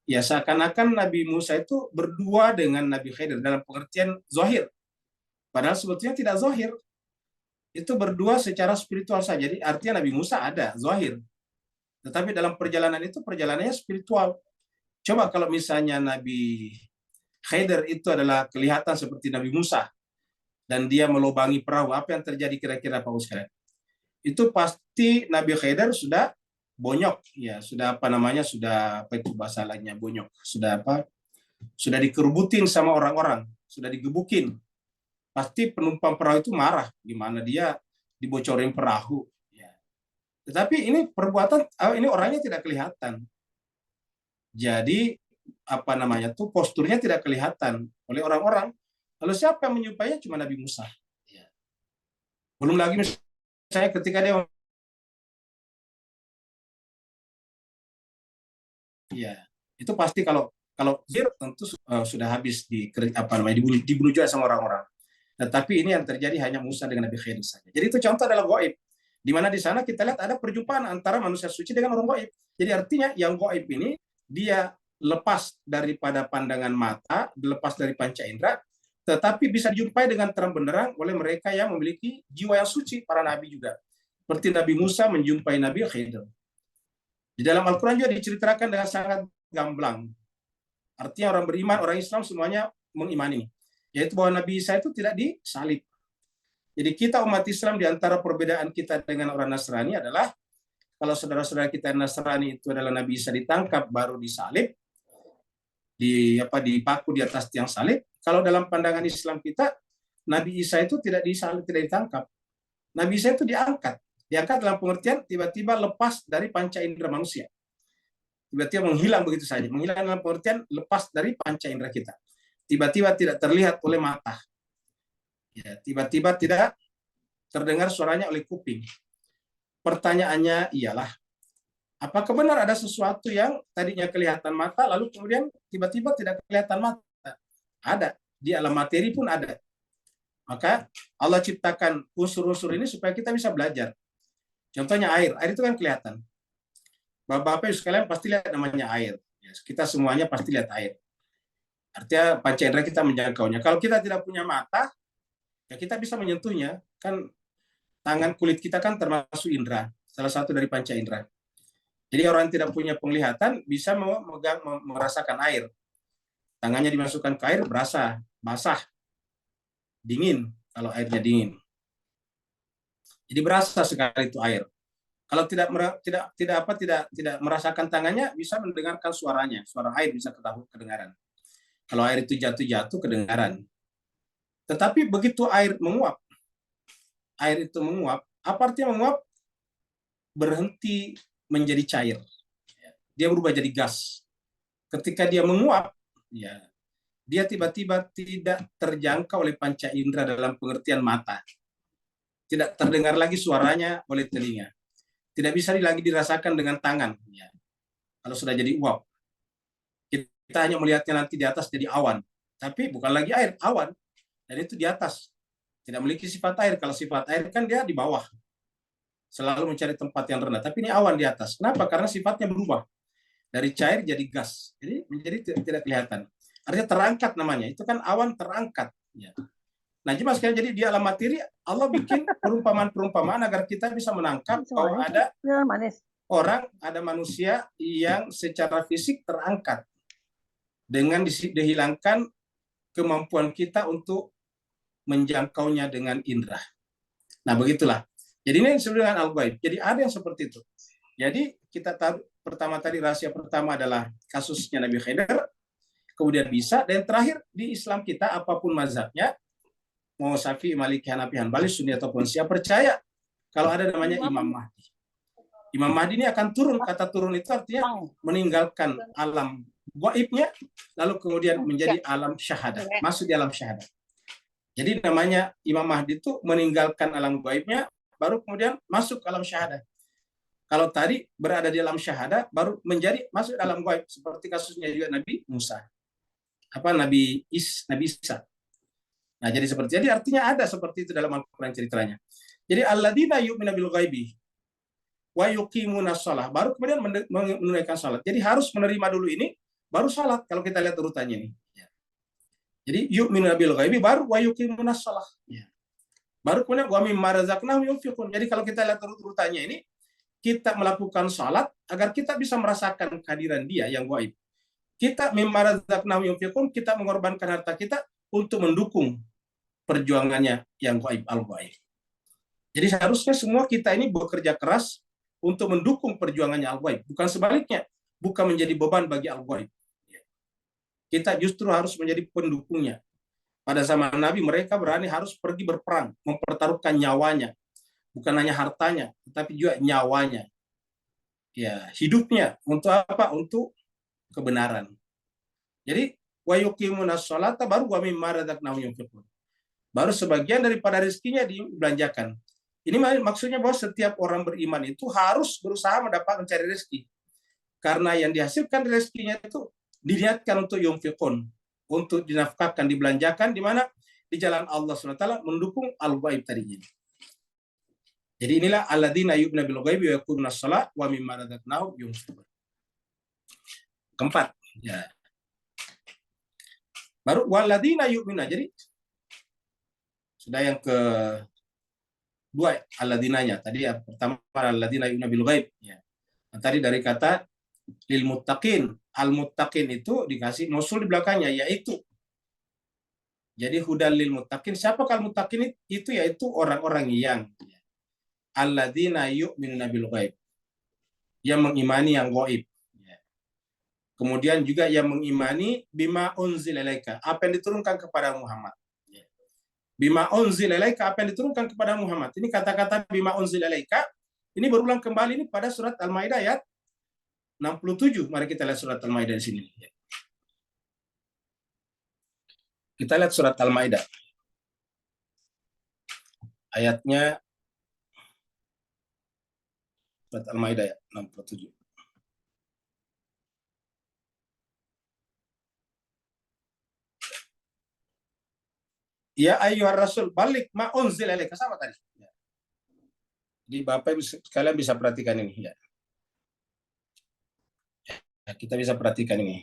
ya seakan-akan Nabi Musa itu berdua dengan Nabi Khidir dalam pengertian zahir. Padahal sebetulnya tidak zahir. Itu berdua secara spiritual saja. Jadi artinya Nabi Musa ada, zahir. Tetapi dalam perjalanan itu perjalanannya spiritual. Coba kalau misalnya Nabi Khidir itu adalah kelihatan seperti Nabi Musa dan dia melubangi perahu, apa yang terjadi kira-kira Pak Ustaz? Itu pasti Nabi Khidir sudah bonyok, ya sudah sudah apa itu bahasa lainnya, bonyok, sudah dikerubutin sama orang-orang, sudah digebukin. Pasti penumpang perahu itu marah, gimana dia dibocorin perahu. Ya. Tetapi ini ini orangnya tidak kelihatan. Jadi posturnya tidak kelihatan oleh orang-orang. Lalu siapa yang menyumpainya? Cuma Nabi Musa. Ya. Belum lagi misalnya ketika dia itu pasti kalau zir tentu sudah habis dibunuh juga sama orang-orang. Tetapi ini yang terjadi hanya Musa dengan Nabi Khidir saja. Jadi itu contoh adalah gaib. Di mana di sana kita lihat ada perjumpaan antara manusia suci dengan orang gaib. Jadi artinya yang gaib ini dia lepas daripada pandangan mata, lepas dari panca indera, tetapi bisa dijumpai dengan terang benderang oleh mereka yang memiliki jiwa yang suci, para nabi juga. Seperti Nabi Musa menjumpai Nabi Khidir. Di dalam Al-Quran juga diceritakan dengan sangat gamblang. Artinya orang beriman, orang Islam semuanya mengimani. Yaitu bahwa Nabi Isa itu tidak disalib. Jadi kita umat Islam di antara perbedaan kita dengan orang Nasrani adalah kalau saudara-saudara kita Nasrani itu adalah Nabi Isa ditangkap baru disalib, dipaku di atas tiang salib. Kalau dalam pandangan Islam kita, Nabi Isa itu tidak disalib, tidak ditangkap. Nabi Isa itu diangkat dalam pengertian tiba-tiba lepas dari panca indera manusia. Tiba-tiba menghilang begitu saja, menghilang dalam pengertian lepas dari panca indera kita. Tiba-tiba tidak terlihat oleh mata. Ya, tiba-tiba tidak terdengar suaranya oleh kuping. Pertanyaannya ialah, apakah benar ada sesuatu yang tadinya kelihatan mata, lalu kemudian tiba-tiba tidak kelihatan mata? Ada. Di alam materi pun ada. Maka Allah ciptakan unsur-unsur ini supaya kita bisa belajar. Contohnya air. Air itu kan kelihatan. Bapak-bapak sekalian pasti lihat namanya air. Kita semuanya pasti lihat air. Artinya panca indera kita menjangkaunya. Kalau kita tidak punya mata, ya kita bisa menyentuhnya. Kan tangan, kulit kita kan termasuk indera, salah satu dari panca indera. Jadi orang yang tidak punya penglihatan bisa merasakan air. Tangannya dimasukkan ke air, berasa basah, dingin kalau airnya dingin. Jadi berasa sekali itu air. Kalau tidak merasakan tangannya, bisa mendengarkan suaranya. Suara air bisa kedengaran. Kalau air itu jatuh kedengaran. Tetapi begitu air menguap, apa artinya menguap? Berhenti menjadi cair. Dia berubah jadi gas. Ketika dia menguap, ya, dia tiba-tiba tidak terjangkau oleh panca indera dalam pengertian mata. Tidak terdengar lagi suaranya oleh telinga. Tidak bisa lagi dirasakan dengan tangan. Ya. Kalau sudah jadi uap. Kita hanya melihatnya nanti di atas jadi awan. Tapi bukan lagi air, awan. Dan itu di atas. Tidak memiliki sifat air. Kalau sifat air kan dia di bawah. Selalu mencari tempat yang rendah. Tapi ini awan di atas. Kenapa? Karena sifatnya berubah. Dari cair jadi gas. Jadi menjadi tidak kelihatan. Artinya terangkat namanya. Itu kan awan terangkat. Ya. Nah, sekali jadi di alam materi, Allah bikin perumpamaan-perumpamaan agar kita bisa menangkap bahwa ada orang, ada manusia yang secara fisik terangkat. dengan dihilangkan kemampuan kita untuk menjangkaunya dengan indera. Nah, begitulah. Jadi ini yang disebut dengan al-ghaib. Jadi ada yang seperti itu. Jadi kita tahu pertama tadi rahasia pertama adalah kasusnya Nabi Khidir, kemudian bisa, dan terakhir di Islam kita apapun mazhabnya, mau Syafi'i, Maliki, Hanafi, Hanbali, Sunni ataupun Syiah, percaya kalau ada namanya Imam Mahdi. Imam Mahdi ini akan turun. Kata turun itu artinya meninggalkan alam gaibnya, lalu kemudian menjadi alam syahadah, masuk di alam syahadah. Jadi namanya Imam Mahdi itu meninggalkan alam gaibnya, baru kemudian masuk alam syahadah. Kalau tadi berada di alam syahadah, baru menjadi masuk dalam gaib, seperti kasusnya juga Nabi Musa, Nabi Isa. Nah, jadi artinya ada seperti itu dalam Al-Quran ceritanya. Jadi alladzina yu'minu bil ghaibi wa yuqimunas shalah, baru kemudian menunaikan salat. Jadi harus menerima dulu ini, baru salat kalau kita lihat urutannya ini. Jadi yu'minu bil ghaibi baru wa yuqimunas shalah. Baru kemudian wa mimma razaqnahum yunfiqun. Jadi kalau kita lihat urutannya ini, kita melakukan salat agar kita bisa merasakan kehadiran Dia yang gaib. Kita mimma razaqnahum yunfiqun, kita mengorbankan harta kita untuk mendukung perjuangannya yang gaib, al-gaib. Jadi seharusnya semua kita ini bekerja keras untuk mendukung perjuangannya al-gaib, bukan sebaliknya, bukan menjadi beban bagi al-gaib. Kita justru harus menjadi pendukungnya. Pada zaman Nabi mereka berani harus pergi berperang, mempertaruhkan nyawanya, bukan hanya hartanya, tetapi juga nyawanya, hidupnya. Untuk apa? Untuk kebenaran. Jadi wa yuqimunas sholata baru wa mimma razaqnahum yunfiqun. Baru sebagian daripada rezekinya dibelanjakan. Ini maksudnya bahwa setiap orang beriman itu harus berusaha mencari rezeki. Karena yang dihasilkan rezekinya itu diniatkan untuk yunfiqun, untuk dinafkahkan, dibelanjakan di mana? Di jalan Allah SWT, mendukung al-ghaib tadinya. Jadi inilah alladzina yu'minu bil ghaibi wa yuqimunas shalah wa mimma razaqnahum yunfiqun. Keempat, baru walladzina yu'minu. Jadi sudah yang kedua alladzinanya. Tadi pertama alladzina yu'minu bil ghaib. Nah, tadi dari kata lil muttaqin. Al muttaqin itu dikasih mausul di belakangnya, yaitu. Jadi hudal lil muttaqin. Siapa al muttaqin itu? Yaitu orang-orang yang alladzina yu'minuna bil ghaib, yang mengimani yang gaib. Kemudian juga yang mengimani bima unzila ilaika, apa yang diturunkan kepada Muhammad. Bima unzila ilaika, apa yang diturunkan kepada Muhammad. Ini kata-kata bima unzila ilaika ini berulang kembali ini pada surat Al-Maidah ayat 67. Mari kita lihat surat Al-Maidah di sini. Kita lihat surat Al-Maidah. Ayatnya surat Al-Maidah ya, 67. Ya ayyuhar rasul balik ma unzila ilaika, sama tadi. Jadi Bapak sekalian bisa perhatikan ini ya. Kita bisa perhatikan ini.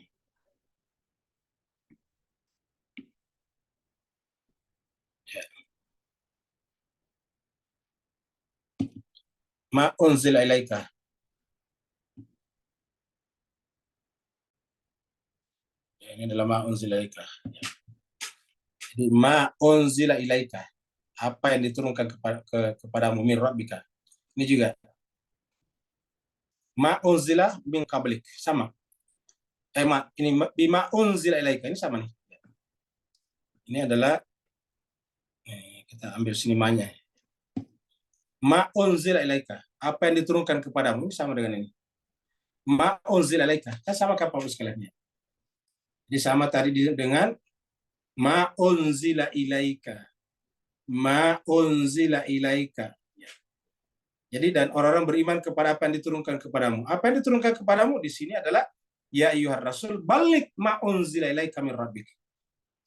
Ma unzila ilaika. Ini adalah ma unzila ilaika. Jadi ma unzila ilaika, apa yang diturunkan kepadamu min rabbika. Ini juga ma unzila min qablik, sama. Ini bima unzila ilaika, ini sama nih. Ini adalah kita ambil sini ma-nya. Ma unzila ilaika, apa yang diturunkan kepadamu, sama dengan ini. Ma unzila ilaika, kan sama kapal sekalian. Jadi sama tadi dengan ma unzila ilaika. Ma unzila ilaika. Jadi dan orang-orang beriman kepada apa yang diturunkan kepadamu. Apa yang diturunkan kepadamu di sini adalah ya ayyuhar rasul balik ma unzila ilaika min rabbik.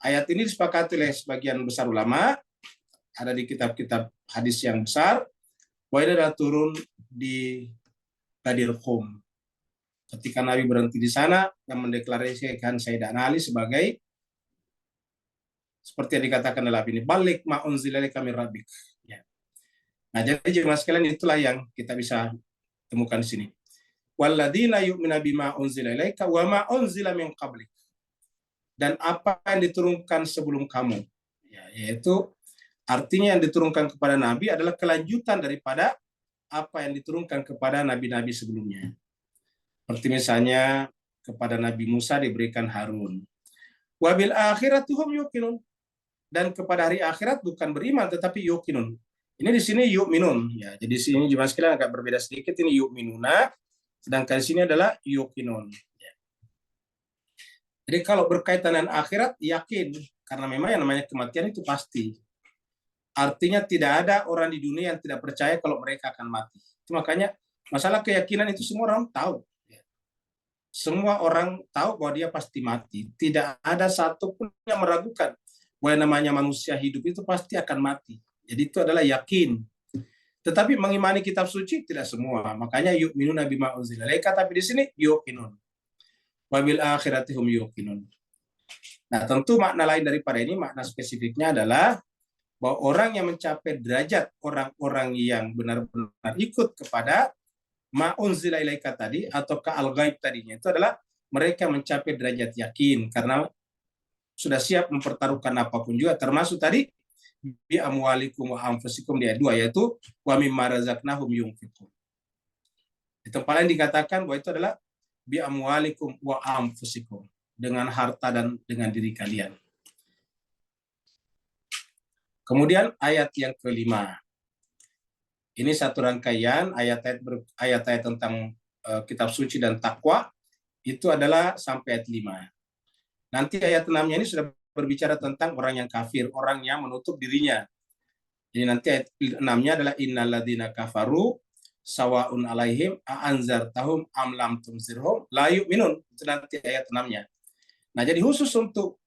Ayat ini disepakati oleh sebagian besar ulama, ada di kitab-kitab hadis yang besar, bahwa ini adalah turun di Ghadir Qum. Ketika Nabi berhenti di sana dan mendeklarasikan Sayyidina Ali sebagai seperti yang dikatakan dalam ini, balik ma unzila ilaika min rabbik. Ya. Nah, jadi jemaah sekalian, itulah yang kita bisa temukan di sini. Walladzina yu'minu bima unzila ilaika wa ma unzila min qablik. dan apa yang diturunkan sebelum kamu. Ya, yaitu artinya yang diturunkan kepada Nabi adalah kelanjutan daripada apa yang diturunkan kepada nabi-nabi sebelumnya. Seperti misalnya kepada Nabi Musa diberikan Harun. Wabil akhiratuhum yuqinun. Dan kepada hari akhirat bukan beriman tetapi yuqinun. Ini di sini yu'minun. Ya, jadi di sini jemaah sekalian agak berbeda sedikit, ini yu'minuna, sedangkan di sini adalah yuqinun. Ya. Jadi kalau berkaitan dengan akhirat yakin, karena memang yang namanya kematian itu pasti. Artinya tidak ada orang di dunia yang tidak percaya kalau mereka akan mati. Itu makanya masalah keyakinan itu semua orang tahu. Semua orang tahu bahwa dia pasti mati. Tidak ada satupun yang meragukan bahwa yang namanya manusia hidup itu pasti akan mati. Jadi itu adalah yakin. Tetapi mengimani kitab suci tidak semua. Makanya yu'minuna bima unzila ilaika, tapi di sini yuqinun. Wabil akhirati hum yuqinun. Nah, tentu makna lain daripada ini, makna spesifiknya adalah bahwa orang yang mencapai derajat orang-orang yang benar-benar ikut kepada ma'unzila ilaika tadi atau ke al-ghaib tadinya, itu adalah mereka mencapai derajat yakin karena sudah siap mempertaruhkan apapun juga, termasuk tadi bi amwalikum wa anfusikum di ayat 2, yaitu wa mimma razaqnahum yunfiqun. Di tempat lain dikatakan bahwa itu adalah bi amwalikum wa anfusikum, dengan harta dan dengan diri kalian. Kemudian ayat yang kelima. Ini satu rangkaian ayat-ayat tentang kitab suci dan takwa. Itu adalah sampai ayat 5. Nanti ayat 6-nya ini sudah berbicara tentang orang yang kafir, orang yang menutup dirinya. Jadi nanti ayat 6-nya adalah innalladzina kafaru sawaun alaihim a'anzartahum am lam tunzirhum la yu'minun. Itu nanti ayat 6-nya. Nah, jadi khusus untuk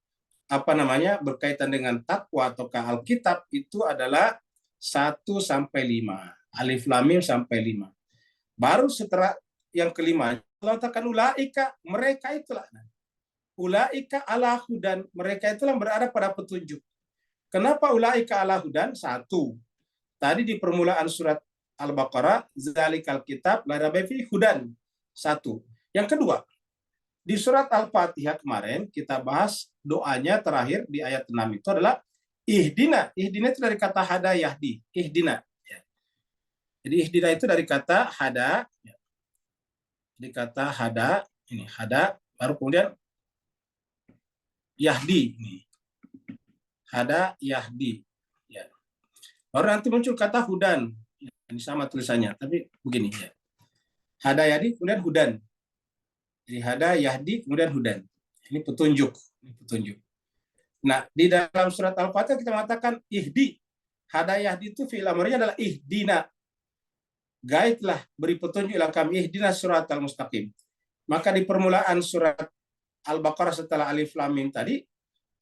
berkaitan dengan takwa atau Alkitab itu adalah 1 sampai 5. Alif lam mim sampai 5. Baru setelah yang kelima, Allah katakan ulaika, mereka itulah. Ulaika ala hudan, mereka itulah berada pada petunjuk. Kenapa ulaika ala hudan? 1. Tadi di permulaan surat Al-Baqarah, zalikal kitab la raiba fihi hudan. 1. Yang kedua, di surat Al-Fatihah kemarin kita bahas doanya terakhir di ayat 6 itu adalah ihdina. Ihdina itu dari kata hada yahdi. Ihdina. Ya. Jadi ihdina itu dari kata hada. Ya. Dari kata hada. Ini hada. Baru kemudian yahdi. Ini. Hada yahdi. Ya. Baru nanti muncul kata hudan. Ya. Ini sama tulisannya. Tapi begini. Ya. Hada yahdi kemudian hudan. Jadi hada yahdi kemudian hudan. Ini petunjuk. Ini petunjuk. Nah, di dalam surat Al-Fatihah kita mengatakan ihdi. Hada yahdi itu fi'il amrnya adalah ihdina. Guide-lah, beri petunjuk ila kami, ihdina siratal mustaqim. Maka di permulaan surat Al-Baqarah setelah alif lam mim tadi,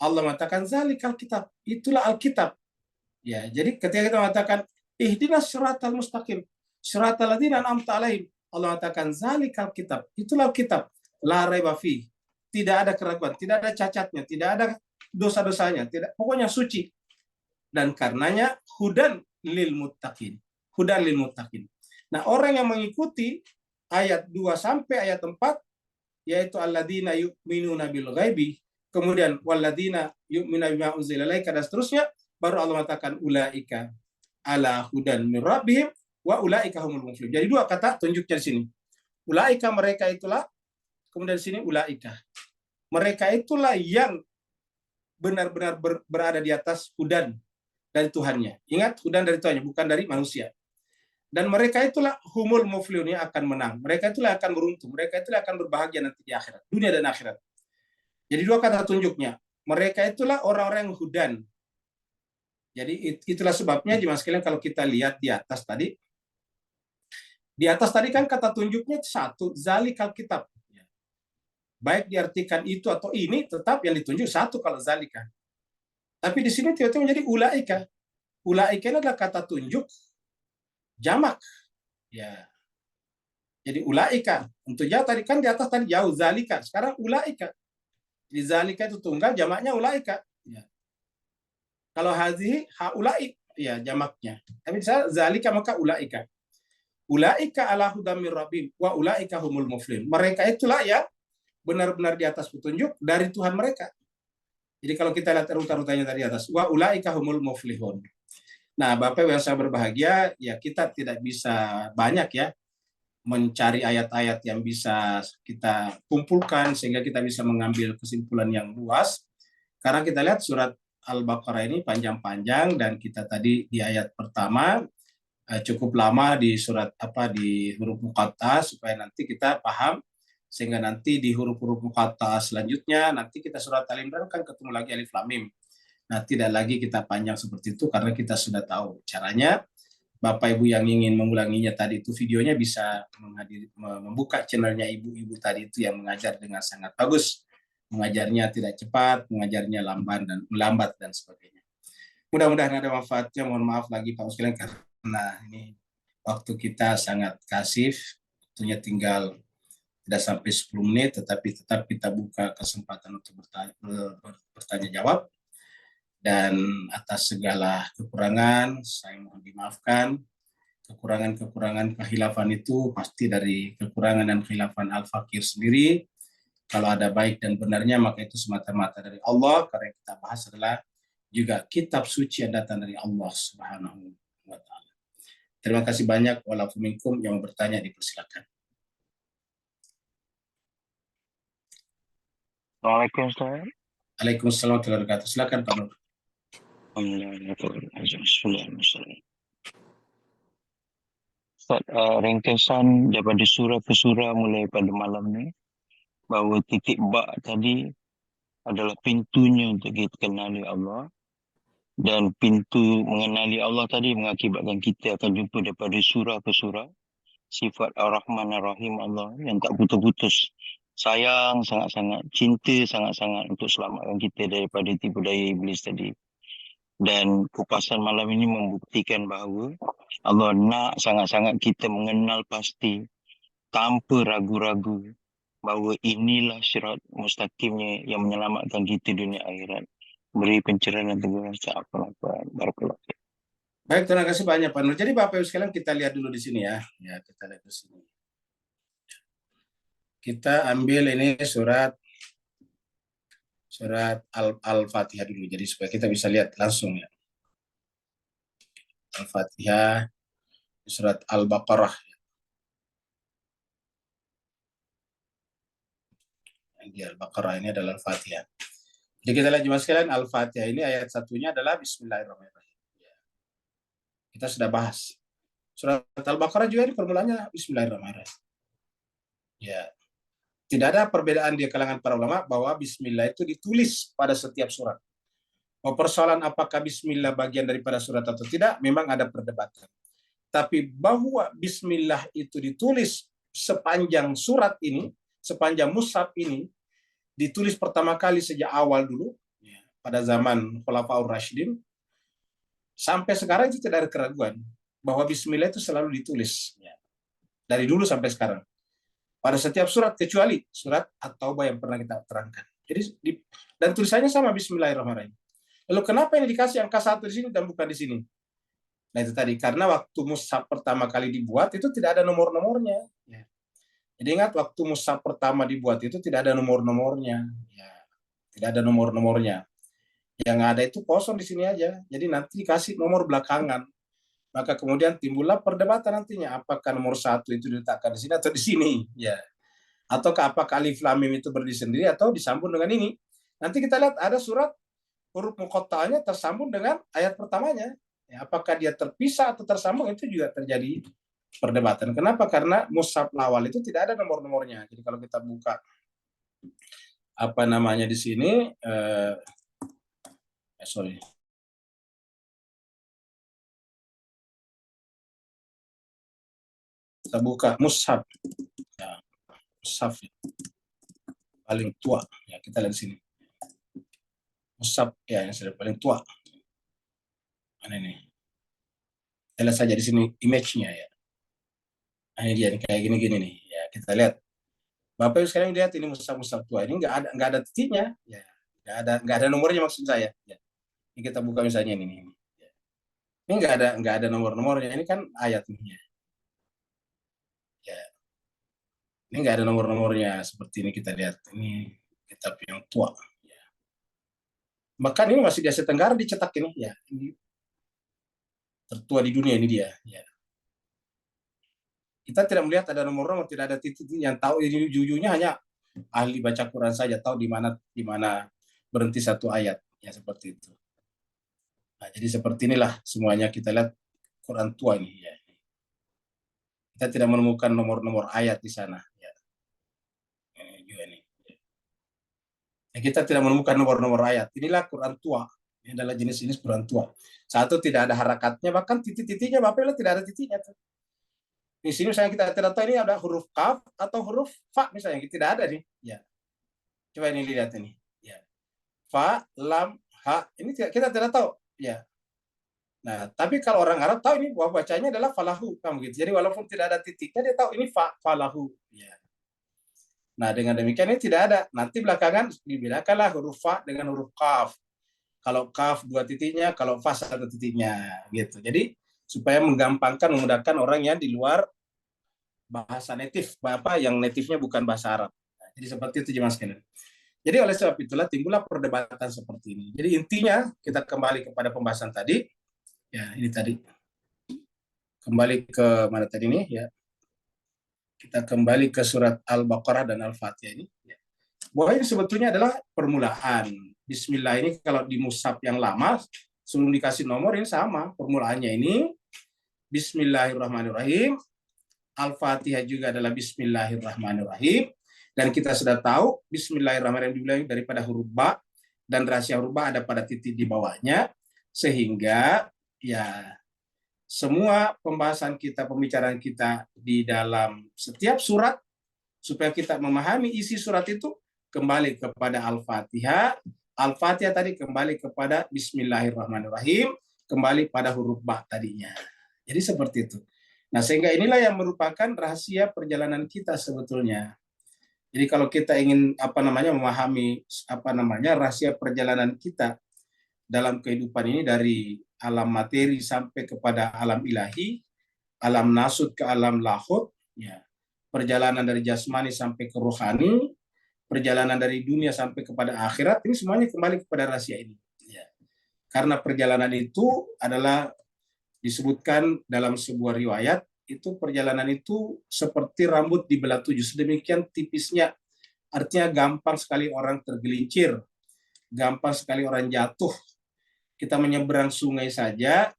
Allah mengatakan zalikal kitab. Itulah Alkitab. Ya, jadi ketika kita mengatakan ihdina siratal mustaqim, siratal ladzina an'amta alaihim, Allah mengatakan zalikal kitab. Itulah Alkitab. La raiba fi. Tidak ada keraguan, tidak ada cacatnya, tidak ada dosa-dosanya, tidak, pokoknya suci. Dan karenanya hudan lil muttaqin. Hudan lil muttaqin. Nah, orang yang mengikuti ayat 2 sampai ayat 4 yaitu alladzina yu'minuna bil ghaibi, kemudian walladzina yu'minuna bima unzila ilaika dan seterusnya, baru Allah mengatakan ulaika ala hudan min rabbihim wa ulaika humul muflihun. Jadi 2 kata tunjuknya di sini. Ulaika, mereka itulah, kemudian di sini ulaika. Mereka itulah yang benar-benar berada di atas hudan dari Tuhannya. Ingat, hudan dari Tuhannya, bukan dari manusia. Dan mereka itulah humul muflihun, yang akan menang. Mereka itulah akan beruntung. Mereka itulah akan berbahagia nanti di akhirat, dunia dan akhirat. Jadi 2 kata tunjuknya. Mereka itulah orang-orang yang hudan. Jadi itulah sebabnya jemaah sekalian kalau kita lihat di atas tadi kan kata tunjuknya 1, zalikal kitab. Baik diartikan itu atau ini, tetap yang ditunjuk 1 kalau zalika. Tapi di sini tiba-tiba menjadi ulaika. Ulaika ini adalah kata tunjuk jamak. Ya. Jadi ulaika. Untuk jauh tadi kan di atas tadi jauh zalika. Sekarang ulaika. Jadi zalika itu tunggal, jamaknya ulaika. Ya. Kalau hazihi haulai, ya jamaknya. Tapi saya zalika maka ulaika. Ulaika ala hudam mir rabbihim wa ulaika humul muflihun. Mereka itulah ya benar-benar di atas petunjuk dari Tuhan mereka. Jadi kalau kita lihat ruta-rutanya tadi atas, wa ulaika humul muflihun. Nah, Bapak yang saya berbahagia, ya kita tidak bisa banyak ya mencari ayat-ayat yang bisa kita kumpulkan sehingga kita bisa mengambil kesimpulan yang luas. Karena kita lihat surat Al-Baqarah ini panjang-panjang dan kita tadi di ayat pertama cukup lama di surat di huruf muqatta'ah supaya nanti kita paham sehingga nanti di huruf-huruf muqatta'ah selanjutnya nanti kita surat Al-Imran kan ketemu lagi alif lam mim. Nah, tidak lagi kita panjang seperti itu karena kita sudah tahu caranya. Bapak Ibu yang ingin mengulanginya tadi itu videonya bisa membuka channelnya ibu-ibu tadi itu yang mengajar dengan sangat bagus. Mengajarnya tidak cepat, mengajarnya lambat dan sebagainya. Mudah-mudahan ada manfaatnya. Mohon maaf lagi Pak sekalian karena ini waktu kita sangat kasif. Waktunya tinggal tidak sampai 10 menit, tetapi tetap kita buka kesempatan untuk bertanya jawab. Dan atas segala kekurangan, saya mohon dimaafkan. Kekurangan-kekurangan khilafan itu pasti dari kekurangan dan khilafan Al-Fakir sendiri. Kalau ada baik dan benarnya, maka itu semata-mata dari Allah, karena yang kita bahas adalah juga kitab suci yang datang dari Allah Subhanahu wa Ta'ala. Terima kasih banyak. Walaupun minkum yang bertanya dipersilakan. Assalamualaikum Ustaz. Waalaikumsalam warahmatullahi wabarakatuh. Silakan Pak Nur. Ustaz, ringkasan daripada surah ke surah mulai pada malam ni, bahawa titik ba tadi adalah pintunya untuk kita kenali Allah, dan pintu mengenali Allah tadi mengakibatkan kita akan jumpa daripada surah ke surah sifat Ar-Rahman Ar-Rahim Allah yang tak putus-putus, sayang sangat-sangat, cinta sangat-sangat untuk selamatkan kita daripada tipu daya iblis tadi. Dan kupasan malam ini membuktikan bahawa Allah nak sangat-sangat kita mengenal pasti tanpa ragu-ragu bahawa inilah syirat mustaqimnya yang menyelamatkan kita dunia akhirat. Beri pencerahan dan teguran apa-apa. Barakallahu. Baik, terima kasih banyak Pak Nur. Jadi Bapak Ibu sekalian kita lihat dulu di sini ya. Ya, kita lihat di sini. Kita ambil ini surat Al-Fatihah dulu, jadi supaya kita bisa lihat langsung ya. Al-Fatihah, surat Al-Baqarah. Di Al-Baqarah ini adalah Al-Fatihah. Jadi kita lihat jemaah sekalian, Al-Fatihah ini ayat satunya adalah Bismillahirrahmanirrahim. Kita sudah bahas. Surat Al-Baqarah juga di formulanya Bismillahirrahmanirrahim. Ya. Tidak ada perbedaan di kalangan para ulama bahwa Bismillah itu ditulis pada setiap surat. Persoalan apakah Bismillah bagian daripada surat atau tidak, memang ada perdebatan. Tapi bahwa Bismillah itu ditulis sepanjang surat ini, sepanjang mushaf ini, ditulis pertama kali sejak awal dulu, pada zaman Khulafaur Rasyidin, sampai sekarang itu tidak ada keraguan bahwa Bismillah itu selalu ditulis. Dari dulu sampai sekarang. Pada setiap surat, kecuali surat At-Taubah yang pernah kita terangkan. Jadi dan tulisannya sama Bismillahirrahmanirrahim. Lalu kenapa ini dikasih angka 1 di sini dan bukan di sini? Nah itu tadi, karena waktu mushaf pertama kali dibuat itu tidak ada nomor-nomornya. Ya. Jadi ingat, waktu mushaf pertama dibuat itu tidak ada nomor-nomornya. Ya. Tidak ada nomor-nomornya. Yang ada itu kosong di sini aja. Jadi nanti dikasih nomor belakangan. Maka kemudian timbullah perdebatan nantinya, apakah nomor 1 itu diletakkan di sini atau di sini, ya. Ataukah apakah alif lam mim itu berdiri sendiri atau disambung dengan ini. Nanti kita lihat ada surat huruf muqatta'ahnya tersambung dengan ayat pertamanya. Ya, apakah dia terpisah atau tersambung, itu juga terjadi perdebatan. Kenapa? Karena mushaf awal itu tidak ada nomor-nomornya. Jadi kalau kita buka di sini, kita buka mushaf, ya, mushaf paling tua, ya kita lihat di sini. Mushaf ya yang sudah paling tua. Mana ini? Kita lihat saja di sini image-nya ya. Nah, ini dia nih, kayak gini-gini nih. Ya kita lihat. Bapak Ibu sekarang lihat ini mushaf tua. Ini nggak ada titiknya. Ya, nggak ada nomornya maksud saya. Ya. Ini kita buka misalnya ini. Ya. Ini nggak ada nomor-nomornya. Ini kan ayatnya. Ya. Ini nggak ada nomor-nomornya seperti ini kita lihat. Ini kitab yang tua. Ya. Bahkan ini masih di Asia Tenggara dicetak ini, ya. Ini tertua di dunia ini dia. Ya. Kita tidak melihat ada nomor-nomor, tidak ada titik yang tahu ini jujurnya hanya ahli baca Quran saja tahu di mana berhenti satu ayat, ya seperti itu. Nah, jadi seperti inilah semuanya kita lihat Quran tua ini. Ya. Kita tidak menemukan nomor-nomor ayat di sana. Ya. Ini juga nih. Ya, kita tidak menemukan nomor-nomor ayat. Inilah Quran tua. Ini adalah jenis-jenis Quran tua. Satu tidak ada harakatnya, bahkan titik-titiknya Bapak lihat tidak ada titiknya. Di sini misalnya kita tidak tahu ini ada huruf kaf atau huruf fa misalnya, tidak ada nih. Ya. Coba ini lihat ini. Ya. Fa, lam, ha. Ini kita tidak tahu. Ya. Nah, tapi kalau orang Arab tahu ini bahwa bacanya adalah falahu, kan begitu. Jadi walaupun tidak ada titiknya dia tahu ini fa, falahu. Ya. Nah, dengan demikian ini tidak ada. Nanti belakangan dibedakanlah huruf fa dengan huruf kaf. Kalau kaf 2 titiknya, kalau fa 1 titiknya, gitu. Jadi supaya menggampangkan, memudahkan orang yang di luar bahasa native, yang native-nya bukan bahasa Arab. Nah, jadi seperti itu jemaah sekalian. Jadi oleh sebab itulah timbullah perdebatan seperti ini. Jadi intinya kita kembali kepada pembahasan tadi. Ya, ini tadi. Kembali ke mana tadi ini ya. Kita kembali ke surat Al-Baqarah dan Al-Fatihah ini. Ya. Bahwa ini sebetulnya adalah permulaan. Bismillah ini kalau di mushaf yang lama sebelum dikasih nomor ini sama. Permulaannya ini Bismillahirrahmanirrahim. Al-Fatihah juga adalah Bismillahirrahmanirrahim. Dan kita sudah tahu Bismillahirrahmanirrahim dimulai daripada huruf ba dan rahasia huruf ba ada pada titik di bawahnya, sehingga ya semua pembahasan kita, pembicaraan kita di dalam setiap surat supaya kita memahami isi surat itu kembali kepada Al-Fatihah. Al-Fatihah tadi kembali kepada Bismillahirrahmanirrahim, kembali pada huruf ba tadinya. Jadi seperti itu. Nah, sehingga inilah yang merupakan rahasia perjalanan kita sebetulnya. Jadi kalau kita ingin memahami rahasia perjalanan kita dalam kehidupan ini dari alam materi sampai kepada alam ilahi, alam nasut ke alam lahut, ya. Perjalanan dari jasmani sampai ke rohani, perjalanan dari dunia sampai kepada akhirat, ini semuanya kembali kepada rahasia ini. Ya. Karena perjalanan itu adalah disebutkan dalam sebuah riwayat, itu perjalanan itu seperti rambut dibelah 7, sedemikian tipisnya. Artinya gampang sekali orang tergelincir, gampang sekali orang jatuh. Kita menyeberang sungai saja,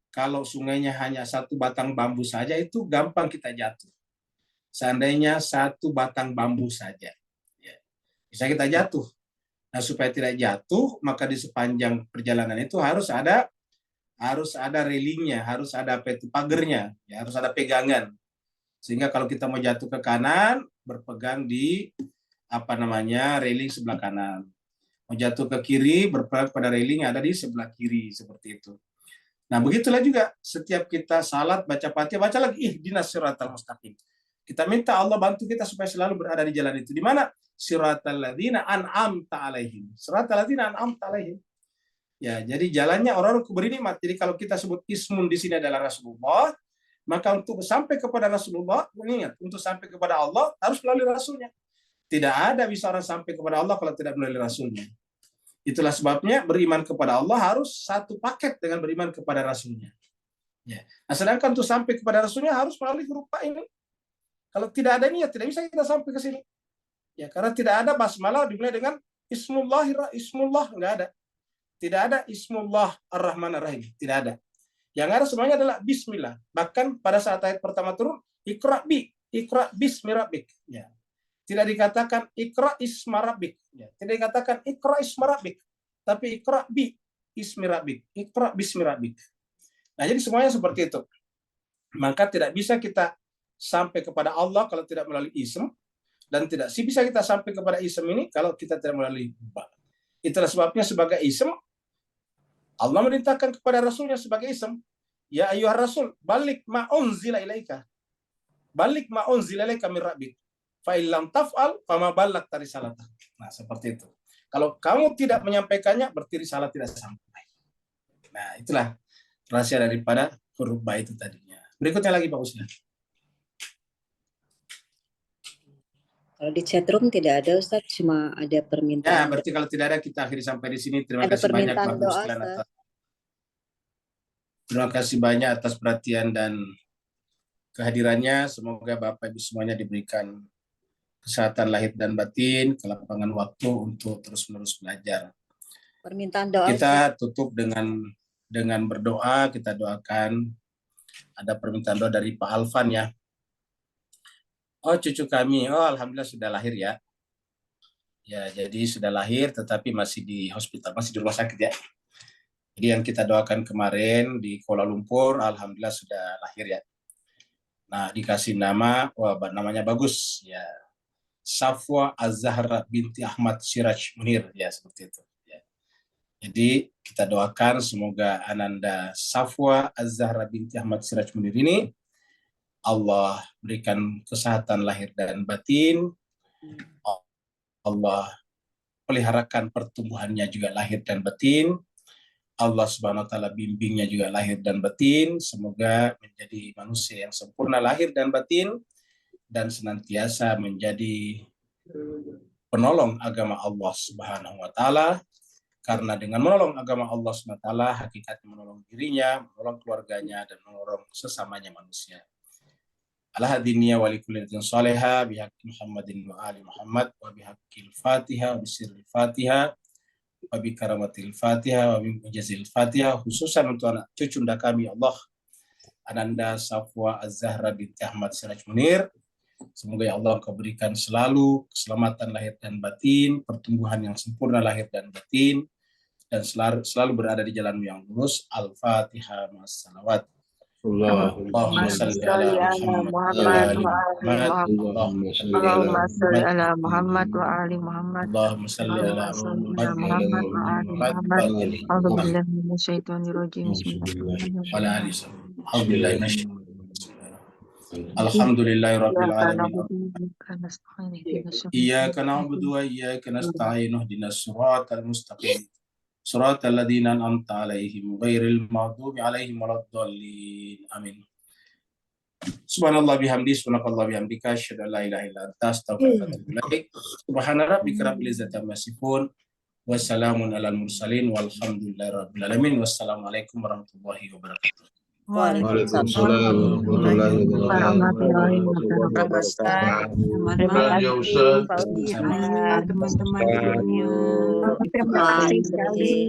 kalau sungainya hanya 1 batang bambu saja, itu gampang kita jatuh. Seandainya 1 batang bambu saja, ya, bisa kita jatuh. Nah, supaya tidak jatuh, maka di sepanjang perjalanan itu harus ada railingnya, harus ada pagernya, ya, harus ada pegangan. Sehingga kalau kita mau jatuh ke kanan, berpegang di railing sebelah kanan. Mau jatuh ke kiri, berpegang pada railing yang ada di sebelah kiri, seperti itu. Nah, begitulah juga setiap kita salat, baca Fatihah, baca lagi ihdinas siratal mustaqim. Kita minta Allah bantu kita supaya selalu berada di jalan itu. Di mana? Siratal ladzina an'amta alaihim. Siratal ladzina an'amta alaihim. Ya, jadi jalannya orang-orang bernikmat. Jadi kalau kita sebut ismun di sini adalah Rasulullah, maka untuk sampai kepada Rasulullah, ingat, untuk sampai kepada Allah harus melalui Rasulnya. Tidak ada bisa orang sampai kepada Allah kalau tidak melalui Rasulnya. Itulah sebabnya beriman kepada Allah harus satu paket dengan beriman kepada Rasulnya. Ya. Nah, sedangkan untuk sampai kepada Rasulnya harus melalui huruf pa ini. Kalau tidak ada ini, ya tidak bisa kita sampai ke sini. Ya, karena tidak ada basmalah dimulai dengan Ismullah, nggak ada. Tidak ada Ismullah Ar-Rahman Ar-Rahim, tidak ada. Yang ada semuanya adalah Bismillah. Bahkan pada saat ayat pertama turun, Iqra bismi rabbik. Ya. Tidak dikatakan Iqra isma rabbik. Ya. Tidak dikatakan Iqra isma rabbik. Tapi Iqra ismi rabbik. Iqra bismi rabbik. Nah, jadi semuanya seperti itu. Maka tidak bisa kita sampai kepada Allah kalau tidak melalui ism. Dan tidak bisa kita sampai kepada ism ini kalau kita tidak melalui ba. Itulah sebabnya sebagai ism, Allah merintahkan kepada Rasulnya sebagai ism, ya ayyuhar rasul, balik ma'unzila ilaika. Balik ma'unzila ilaika min rabbik. Fa illam taf'al fama ballagta risalatah. Nah, seperti itu. Kalau kamu tidak menyampaikannya, berarti risalah tidak sampai. Nah, itulah rahasia daripada huruf ba itu tadinya. Berikutnya lagi Pak Usman. Kalau di chatroom tidak ada Ustaz, cuma ada Ya, permintaan. berarti kalau tidak ada kita akhiri sampai di sini. Terima Ada kasih banyak permintaan Bapak Ibu doa, sekalian Ustaz. terima kasih banyak atas perhatian dan kehadirannya. Semoga Bapak Ibu semuanya diberikan kesehatan lahir dan batin, kelapangan waktu untuk terus-menerus belajar. Permintaan doa, Ustaz. Kita tutup dengan berdoa. Kita doakan. Ada permintaan doa dari Pak Alvan ya. Oh, cucu kami, alhamdulillah sudah lahir ya. Ya, jadi sudah lahir tetapi masih di hospital, masih di rumah sakit ya. Jadi yang kita doakan kemarin di Kuala Lumpur, alhamdulillah sudah lahir ya. Nah, dikasih nama, namanya bagus ya. Safwa Az-Zahra binti Ahmad Siraj Munir ya, seperti itu ya. Jadi kita doakan semoga Ananda Safwa Az-Zahra binti Ahmad Siraj Munir ini Allah berikan kesehatan lahir dan batin. Allah peliharakan pertumbuhannya juga lahir dan batin. Allah Subhanahu wa taala bimbingnya juga lahir dan batin. Semoga menjadi manusia yang sempurna lahir dan batin dan senantiasa menjadi penolong agama Allah Subhanahu wa taala. Karena dengan menolong agama Allah Subhanahu wa taala, hakikatnya menolong dirinya, menolong keluarganya dan menolong sesamanya manusia. Al-hadiniya wa likulliyatin salihah bihaqqi Muhammadin wa ali Muhammad wa bihaqqil Fatiha wa bisirril Fatiha wa bi karamatil Fatiha wa bi mujazil Fatiha, khususan untuk anak cucu kami Allah Ananda Safwa Az-Zahra binti Ahmad Siraj Munir. Semoga ya Allah Engkau berikan selalu keselamatan lahir dan batin, pertumbuhan yang sempurna lahir dan batin, dan selalu berada di jalan yang lurus. Al-Fatihah ma'as salawat. Allahumma salli ala Muhammad Allahumma salli ala Muhammad wa ali Muhammad. Allahumma salli ala Muhammad wa ali Muhammad. A'udzubillahi minasyaitonir rajim. Bismillahirrahmanirrahim. Alhamdulillahirabbil alamin. Iyyaka na'budu wa iyyaka nasta'in. Ihdinas siratal mustaqim. Siratal ladzina an'amta 'alaihim ghairil maghdubi 'alaihim waladdallin. Amin. Subhanallah bihamdi, subhanallah bihamdika, asyhadu an la ilaha illa anta, astaghfiruka wa atubu ilaik. Subhana rabbika rabbil izzati amma yasifun, wa salamun alal mursalin, walhamdulillahirabbil alamin. Wassalamualaikum warahmatullahi wabarakatuh. Waalaikumsalam warahmatullahi wabarakatuh. Terima kasih Pak Ustaz. Ustaz, teman-teman di video. Terima kasih sekali.